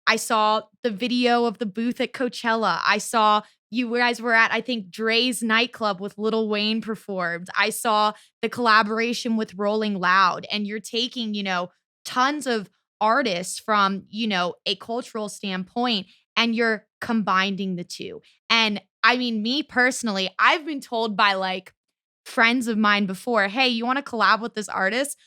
Speaker 1: I saw the video of the booth at Coachella. I saw you guys were at, I think, Dre's nightclub with Lil Wayne performed. I saw the collaboration with Rolling Loud. And you're taking, tons of artists from, a cultural standpoint and you're combining the two. And I mean, me personally, I've been told by like friends of mine before, hey, you want to collab with this artist?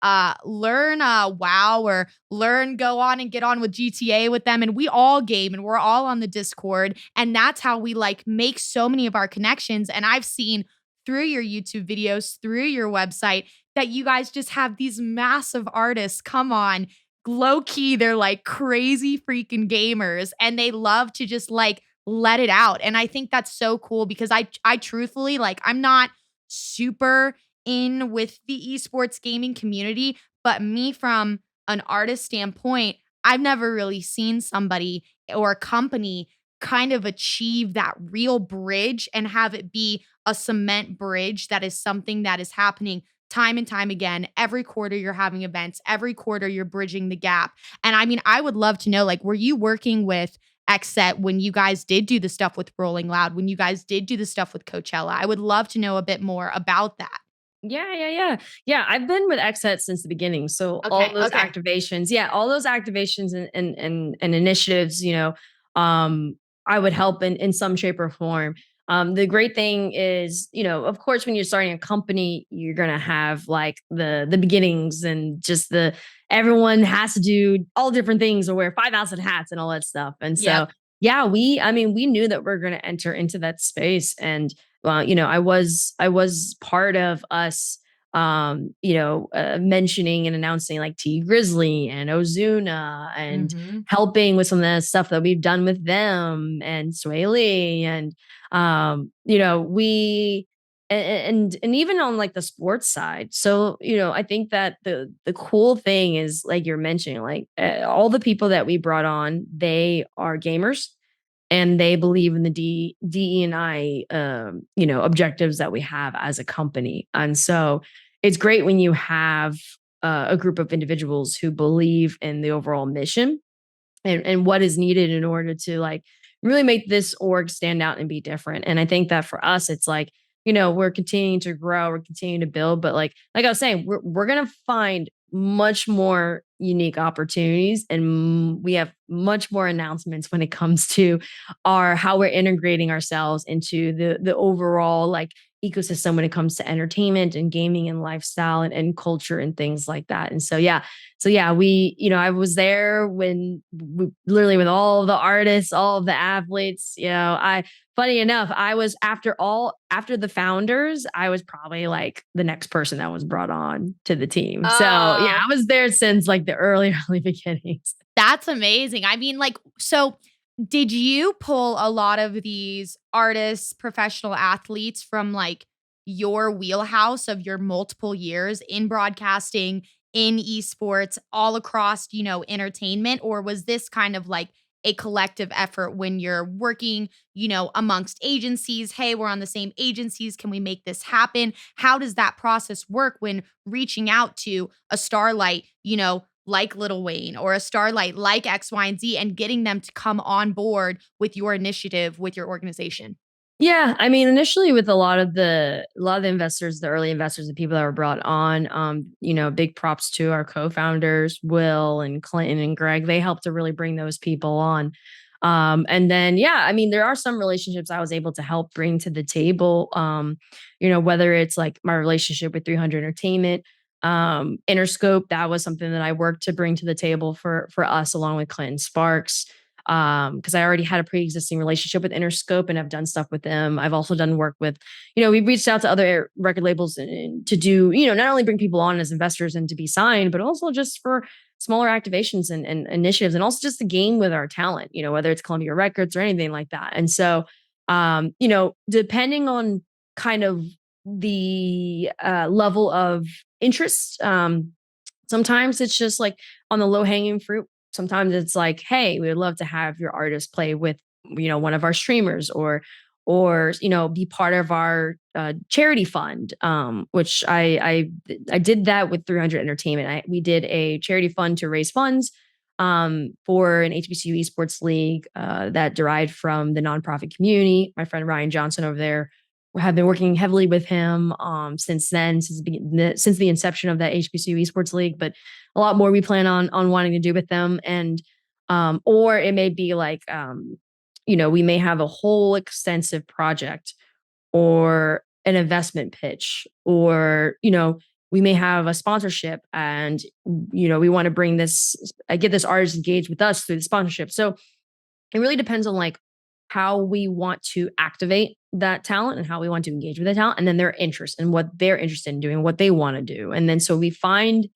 Speaker 1: learn WoW or learn go on and get on with GTA with them, and we all game and we're all on the Discord, and that's how we like make so many of our connections. And I've seen through your YouTube videos, through your website, that you guys just have these massive artists come on. Low key, they're like crazy freaking gamers and they love to just like let it out. And I think that's so cool because I truthfully like I'm not super in with the esports gaming community, but me from an artist standpoint, I've never really seen somebody or a company kind of achieve that real bridge and have it be a cement bridge that is something that is happening time and time again. Every quarter you're having events, every quarter you're bridging the gap. And I mean, I would love to know like, were you working with XSET when you guys did do the stuff with Rolling Loud, when you guys did do the stuff with Coachella? I would love to know a bit more about that.
Speaker 2: Yeah, I've been with XSET since the beginning. So all
Speaker 1: Okay,
Speaker 2: those
Speaker 1: okay.
Speaker 2: activations, all those activations and initiatives, I would help in some shape or form. The great thing is, of course, when you're starting a company, you're gonna have like the beginnings and just the everyone has to do all different things or wear 5,000 hats and all that stuff. And so
Speaker 1: Yep.
Speaker 2: yeah, we knew that we're gonna enter into that space. And well, I was part of us, mentioning and announcing like T Grizzly and Ozuna and
Speaker 1: Mhm.
Speaker 2: helping with some of the stuff that we've done with them and Sway Lee and, we, and even on like the sports side. So, I think that the cool thing is like you're mentioning, like all the people that we brought on, they are gamers and they believe in the DE and I, objectives that we have as a company. And so it's great when you have a group of individuals who believe in the overall mission and what is needed in order to like really make this org stand out and be different. And I think that for us, it's like, we're continuing to grow, we're continuing to build, but like I was saying, we're gonna find much more unique opportunities and we have much more announcements when it comes to our how we're integrating ourselves into the overall like ecosystem when it comes to entertainment and gaming and lifestyle and culture and things like that. And so yeah, I was there when literally with all the artists, all of the athletes, funny enough, I was after the founders, I was probably like the next person that was brought on to the team. So yeah,
Speaker 1: Oh,
Speaker 2: I was there since like the early, early beginnings.
Speaker 1: that's amazing. I mean, like, so did you pull a lot of these artists, professional athletes from like your wheelhouse of your multiple years in broadcasting, in esports, all across, entertainment? Or was this kind of like a collective effort when you're working, amongst agencies? Hey, we're on the same agencies. Can we make this happen? How does that process work when reaching out to a starlight, like Little Wayne or a starlight like X, Y, and Z and getting them to come on board with your initiative, with your organization?
Speaker 2: Yeah, I mean, initially with a lot of the investors, the early investors, the people that were brought on, big props to our co-founders, Will and Clinton and Greg. They helped to really bring those people on. And then, yeah, I mean, there are some relationships I was able to help bring to the table. Whether it's like my relationship with 300 Entertainment, Interscope, that was something that I worked to bring to the table for us along with Clinton Sparks because I already had a pre-existing relationship with Interscope and I've done stuff with them. I've also done work with, we've reached out to other record labels and to do, not only bring people on as investors and to be signed, but also just for smaller activations and initiatives and also just the game with our talent, whether it's Columbia Records or anything like that. And so, depending on kind of the level of interest, sometimes it's just like on the low hanging fruit. Sometimes it's like, hey, we would love to have your artist play with, one of our streamers or be part of our charity fund, which I did that with 300 Entertainment. We did a charity fund to raise funds for an HBCU esports league that derived from the nonprofit community. My friend Ryan Johnson over there have been working heavily with him since then, since the inception of that HBCU esports league. But a lot more we plan on wanting to do with them, and or it may be like we may have a whole extensive project or an investment pitch or we may have a sponsorship and, we want to bring this, get this artist engaged with us through the sponsorship. So it really depends on like how we want to activate that talent and how we want to engage with the talent and then their interest and what they're interested in doing, what they want to do. And then so we find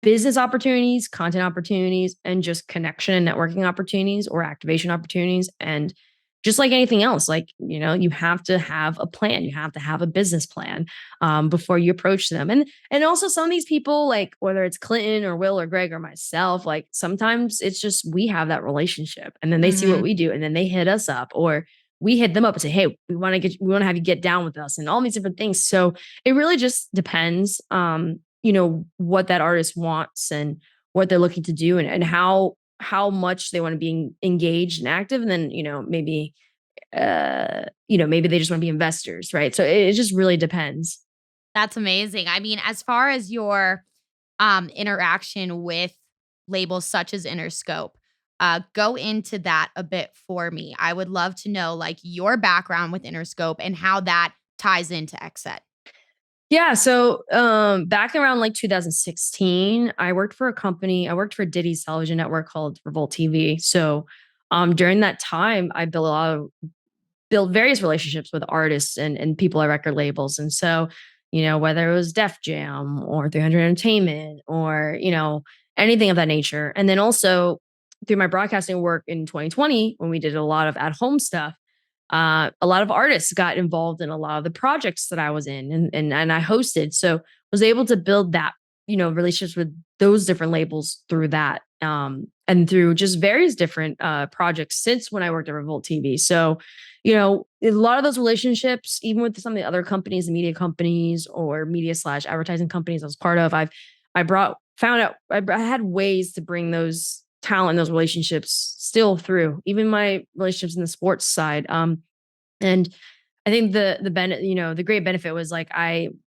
Speaker 2: business opportunities, content opportunities, and just connection and networking opportunities or activation opportunities. And just like anything else, like, you have to have a plan. You have to have a business plan before you approach them. And also some of these people, like whether it's Clinton or Will or Greg or myself, like sometimes it's just we have that relationship and then they see what
Speaker 1: Mhm.
Speaker 2: we do and then they hit us up or we hit them up and say, hey, we want to have you get down with us and all these different things. So it really just depends. What that artist wants and what they're looking to do and how much they want to be engaged and active. And then, maybe they just want to be investors, right? So it just really depends.
Speaker 1: That's amazing. I mean, as far as your interaction with labels such as Interscope, go into that a bit for me. I would love to know like your background with Interscope and how that ties into XSET.
Speaker 2: Yeah. So back around like 2016, I worked for a company. I worked for Diddy's television network called Revolt TV. So during that time, I build various relationships with artists and people at record labels. And so, whether it was Def Jam or 300 Entertainment or, anything of that nature. And then also through my broadcasting work in 2020, when we did a lot of at home stuff, a lot of artists got involved in a lot of the projects that I was in and I hosted. So was able to build that, relationships with those different labels through that. And through just various different projects since when I worked at Revolt TV. So, a lot of those relationships, even with some of the other companies, the media companies or media/advertising companies I was part of, found out I had ways to bring those talent, those relationships still through, even my relationships in the sports side. And I think the great benefit was like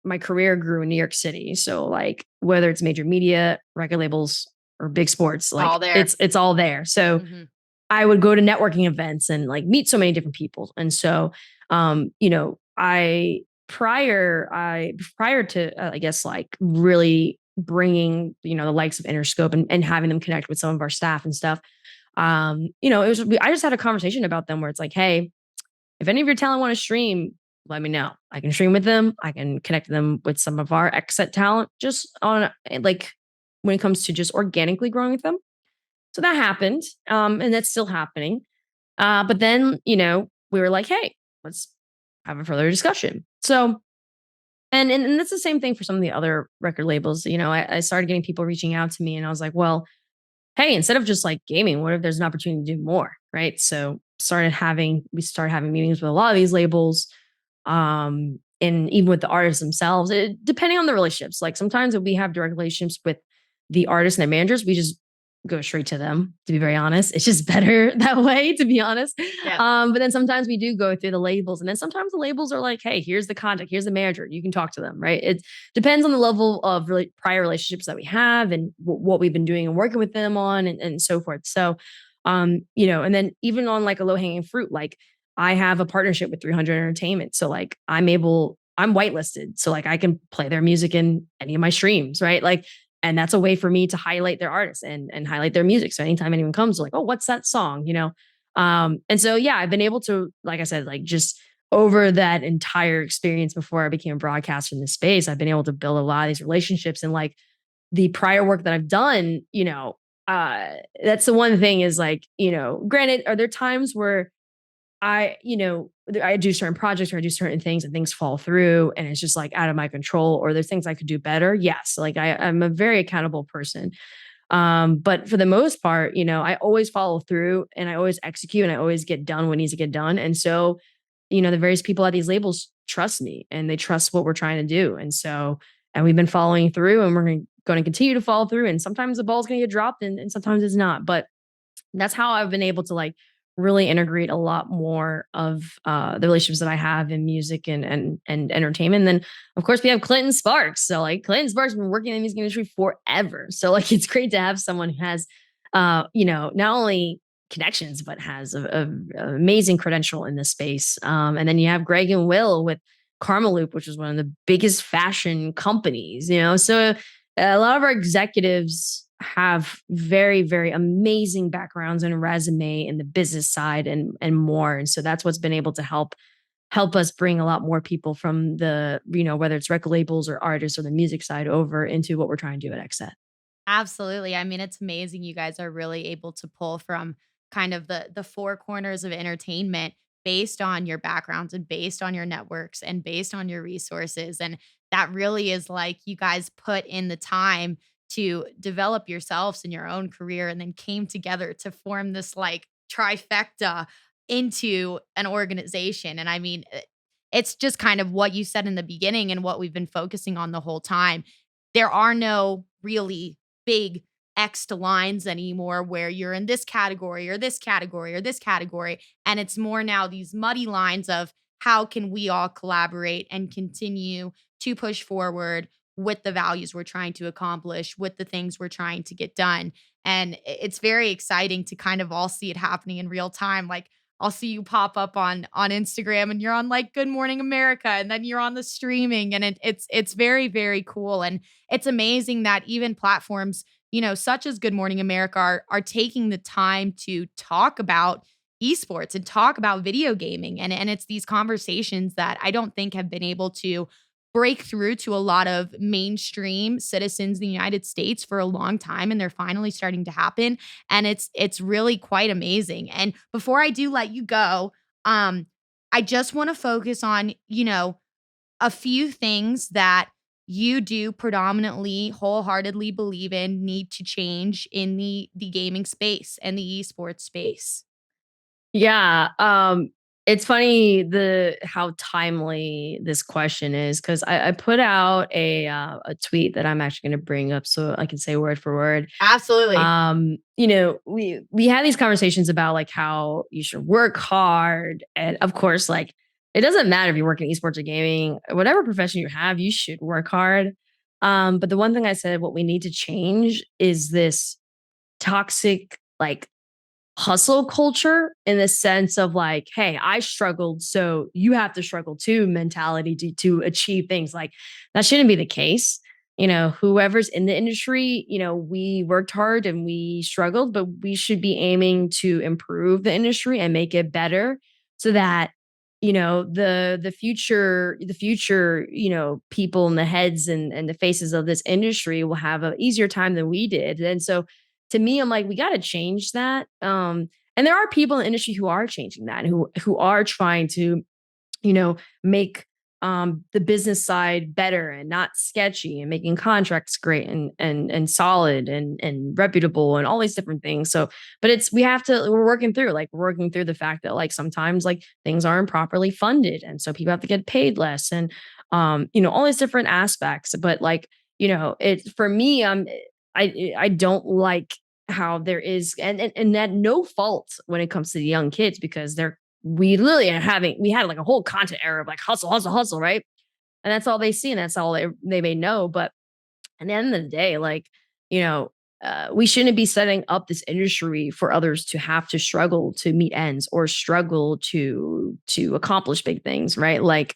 Speaker 2: my career grew in New York City. So like whether it's major media, record labels, or big sports, like
Speaker 1: All there.
Speaker 2: it's all there. So
Speaker 1: Mhm.
Speaker 2: I would go to networking events and like meet so many different people. And so, prior to, I guess, like really bringing, the likes of Interscope and having them connect with some of our staff and stuff, I just had a conversation about them where it's like, hey, if any of your talent want to stream, let me know. I can stream with them. I can connect them with some of our XSET talent just on like when it comes to just organically growing with them. So that happened, and that's still happening. But then, we were like, hey, let's have a further discussion. So, and that's the same thing for some of the other record labels. I started getting people reaching out to me, and I was like, well, hey, instead of just like gaming, what if there's an opportunity to do more? Right. So we started having meetings with a lot of these labels. And even with the artists themselves, depending on the relationships, like sometimes if we have direct relationships with the artists and their managers, we just go straight to them, to be very honest. It's just better that way, to be honest.
Speaker 1: Yeah.
Speaker 2: But then sometimes we do go through the labels, and then sometimes the labels are like, hey, here's the contact, here's the manager, you can talk to them, right? It depends on the level of really prior relationships that we have and what we've been doing and working with them on and so forth. So, and then even on like a low hanging fruit, like I have a partnership with 300 Entertainment. So like I'm whitelisted. So like I can play their music in any of my streams, right? Like, and that's a way for me to highlight their artists and highlight their music. So anytime anyone comes, like, oh, what's that song? And so yeah, I've been able to, like I said, like just over that entire experience before I became a broadcaster in this space, I've been able to build a lot of these relationships and like the prior work that I've done, that's the one thing is like, granted, are there times where I do certain projects or I do certain things and things fall through and it's just like out of my control or there's things I could do better. Yes. Like I'm a very accountable person. But for the most part, I always follow through and I always execute and I always get done what needs to get done. And so, the various people at these labels trust me and they trust what we're trying to do. And we've been following through and we're going to continue to follow through. And sometimes the ball's going to get dropped and sometimes it's not. But that's how I've been able to like really integrate a lot more of the relationships that I have in music and entertainment. And then of course we have Clinton Sparks. So like Clinton Sparks has been working in the music industry forever. So like it's great to have someone who has not only connections but has a amazing credential in this space. And then you have Greg and Will with Karma Loop, which was one of the biggest fashion companies, you know? So a lot of our executives have very, very amazing backgrounds and resume in the business side and more. And so that's what's been able to help us bring a lot more people from the, you know, whether it's record labels or artists or the music side over into what we're trying to do at XSET.
Speaker 1: Absolutely. I mean, it's amazing you guys are really able to pull from kind of the four corners of entertainment based on your backgrounds and based on your networks and based on your resources. And that really is like you guys put in the time to develop yourselves in your own career and then came together to form this like trifecta into an organization. And I mean, it's just kind of what you said in the beginning and what we've been focusing on the whole time. There are no really big X'd lines anymore where you're in this category or this category or this category. And it's more now these muddy lines of how can we all collaborate and continue to push forward with the values we're trying to accomplish, with the things we're trying to get done. And it's very exciting to kind of all see it happening in real time. Like I'll see you pop up on Instagram and you're on like Good Morning America and then you're on the streaming and it's very, very cool. And it's amazing that even platforms, such as Good Morning America are taking the time to talk about esports and talk about video gaming. And it's these conversations that I don't think have been able to break through to a lot of mainstream citizens in the United States for a long time, and they're finally starting to happen. And it's really quite amazing. And before I do let you go, I just want to focus on, a few things that you do predominantly wholeheartedly believe in need to change in the gaming space and the esports space.
Speaker 2: Yeah, it's funny the how timely this question is because I put out a tweet that I'm actually going to bring up so I can say word for word.
Speaker 1: Absolutely.
Speaker 2: You know, we had these conversations about like how you should work hard, and of course, like it doesn't matter if you work in esports or gaming, whatever profession you have, you should work hard. But the one thing I said, what we need to change is this toxic like hustle culture in the sense of like, hey, I struggled, so you have to struggle too mentality to achieve things. Like that shouldn't be the case. You know, whoever's in the industry, you know, we worked hard and we struggled, but we should be aiming to improve the industry and make it better so that you know the future you know people in the heads and the faces of this industry will have an easier time than we did. And so to me, I'm like, we got to change that. And there are people in the industry who are changing that, and who are trying to, you know, make the business side better and not sketchy and making contracts great and solid and reputable and all these different things. So, but it's we have to we're working through the fact that like sometimes like things aren't properly funded, and so people have to get paid less, and you know all these different aspects. But like you know, it for me, I don't like how there is and that no fault when it comes to the young kids because we literally are having we had like a whole content era of like hustle, hustle, hustle, right? And that's all they see and that's all they may know. But at the end of the day, like, you know, we shouldn't be setting up this industry for others to have to struggle to meet ends or struggle to accomplish big things, right? Like,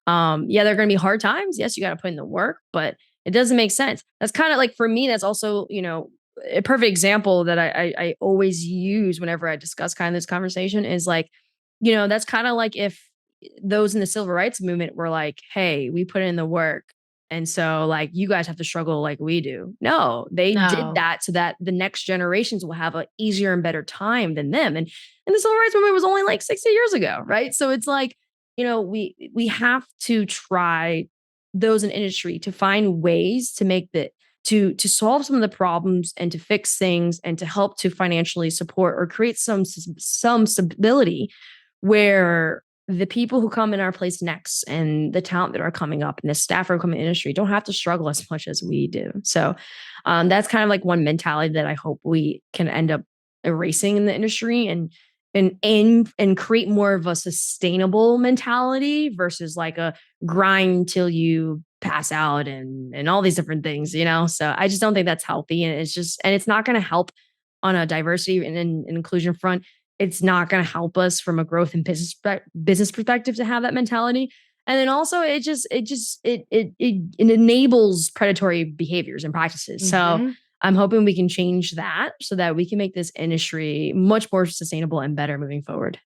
Speaker 2: yeah, there are going to be hard times. Yes, you got to put in the work, but it doesn't make sense. That's kind of like for me. That's also you know a perfect example that I always use whenever I discuss kind of this conversation is like, you know, that's kind of like if those in the civil rights movement were like, hey, we put in the work. And so, like, you guys have to struggle like we do. No, they did
Speaker 1: No.
Speaker 2: that so that the next generations will have a easier and better time than them. And the civil rights movement was only like 60 years ago, right? So it's like, you know, we have to try those in industry to find ways to make the to solve some of the problems and to fix things and to help to financially support or create some stability where the people who come in our place next and the talent that are coming up and the staff who are coming in the industry don't have to struggle as much as we do. So that's kind of like one mentality that I hope we can end up erasing in the industry and create more of a sustainable mentality versus like a grind till you pass out and all these different things, you know? So I just don't think that's healthy. And it's not going to help on a diversity and inclusion front. It's not going to help us from a growth and business perspective to have that mentality. And then also it enables predatory behaviors and practices. So
Speaker 1: Mm-hmm.
Speaker 2: I'm hoping we can change that so that we can make this industry much more sustainable and better moving forward.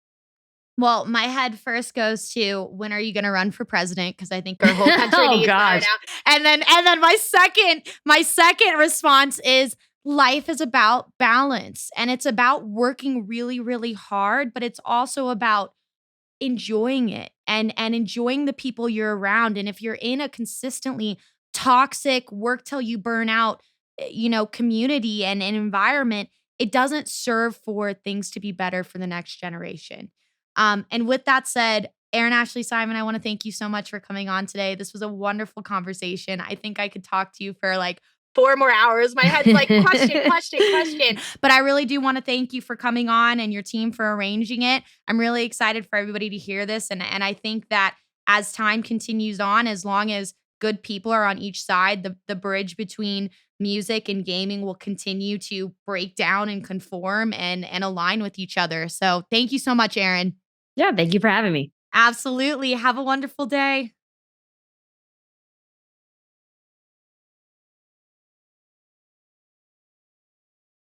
Speaker 1: Well, my head first goes to when are you going to run for president? Because I think our whole country
Speaker 2: Oh
Speaker 1: needs that right
Speaker 2: gosh.
Speaker 1: now. And then my second response is life is about balance and it's about working really, really hard, but it's also about enjoying it and enjoying the people you're around. And if you're in a consistently toxic work till you burn out, community and an environment, it doesn't serve for things to be better for the next generation. And with that said, Erin Ashley Simon, I want to thank you so much for coming on today. This was a wonderful conversation. I think I could talk to you for like 4 more hours. My head's like question, question, question. But I really do want to thank you for coming on and your team for arranging it. I'm really excited for everybody to hear this. And I think that as time continues on, as long as good people are on each side, the bridge between music and gaming will continue to break down and conform and align with each other. So thank you so much, Erin.
Speaker 2: Yeah, thank you for having me.
Speaker 1: Absolutely. Have a wonderful day.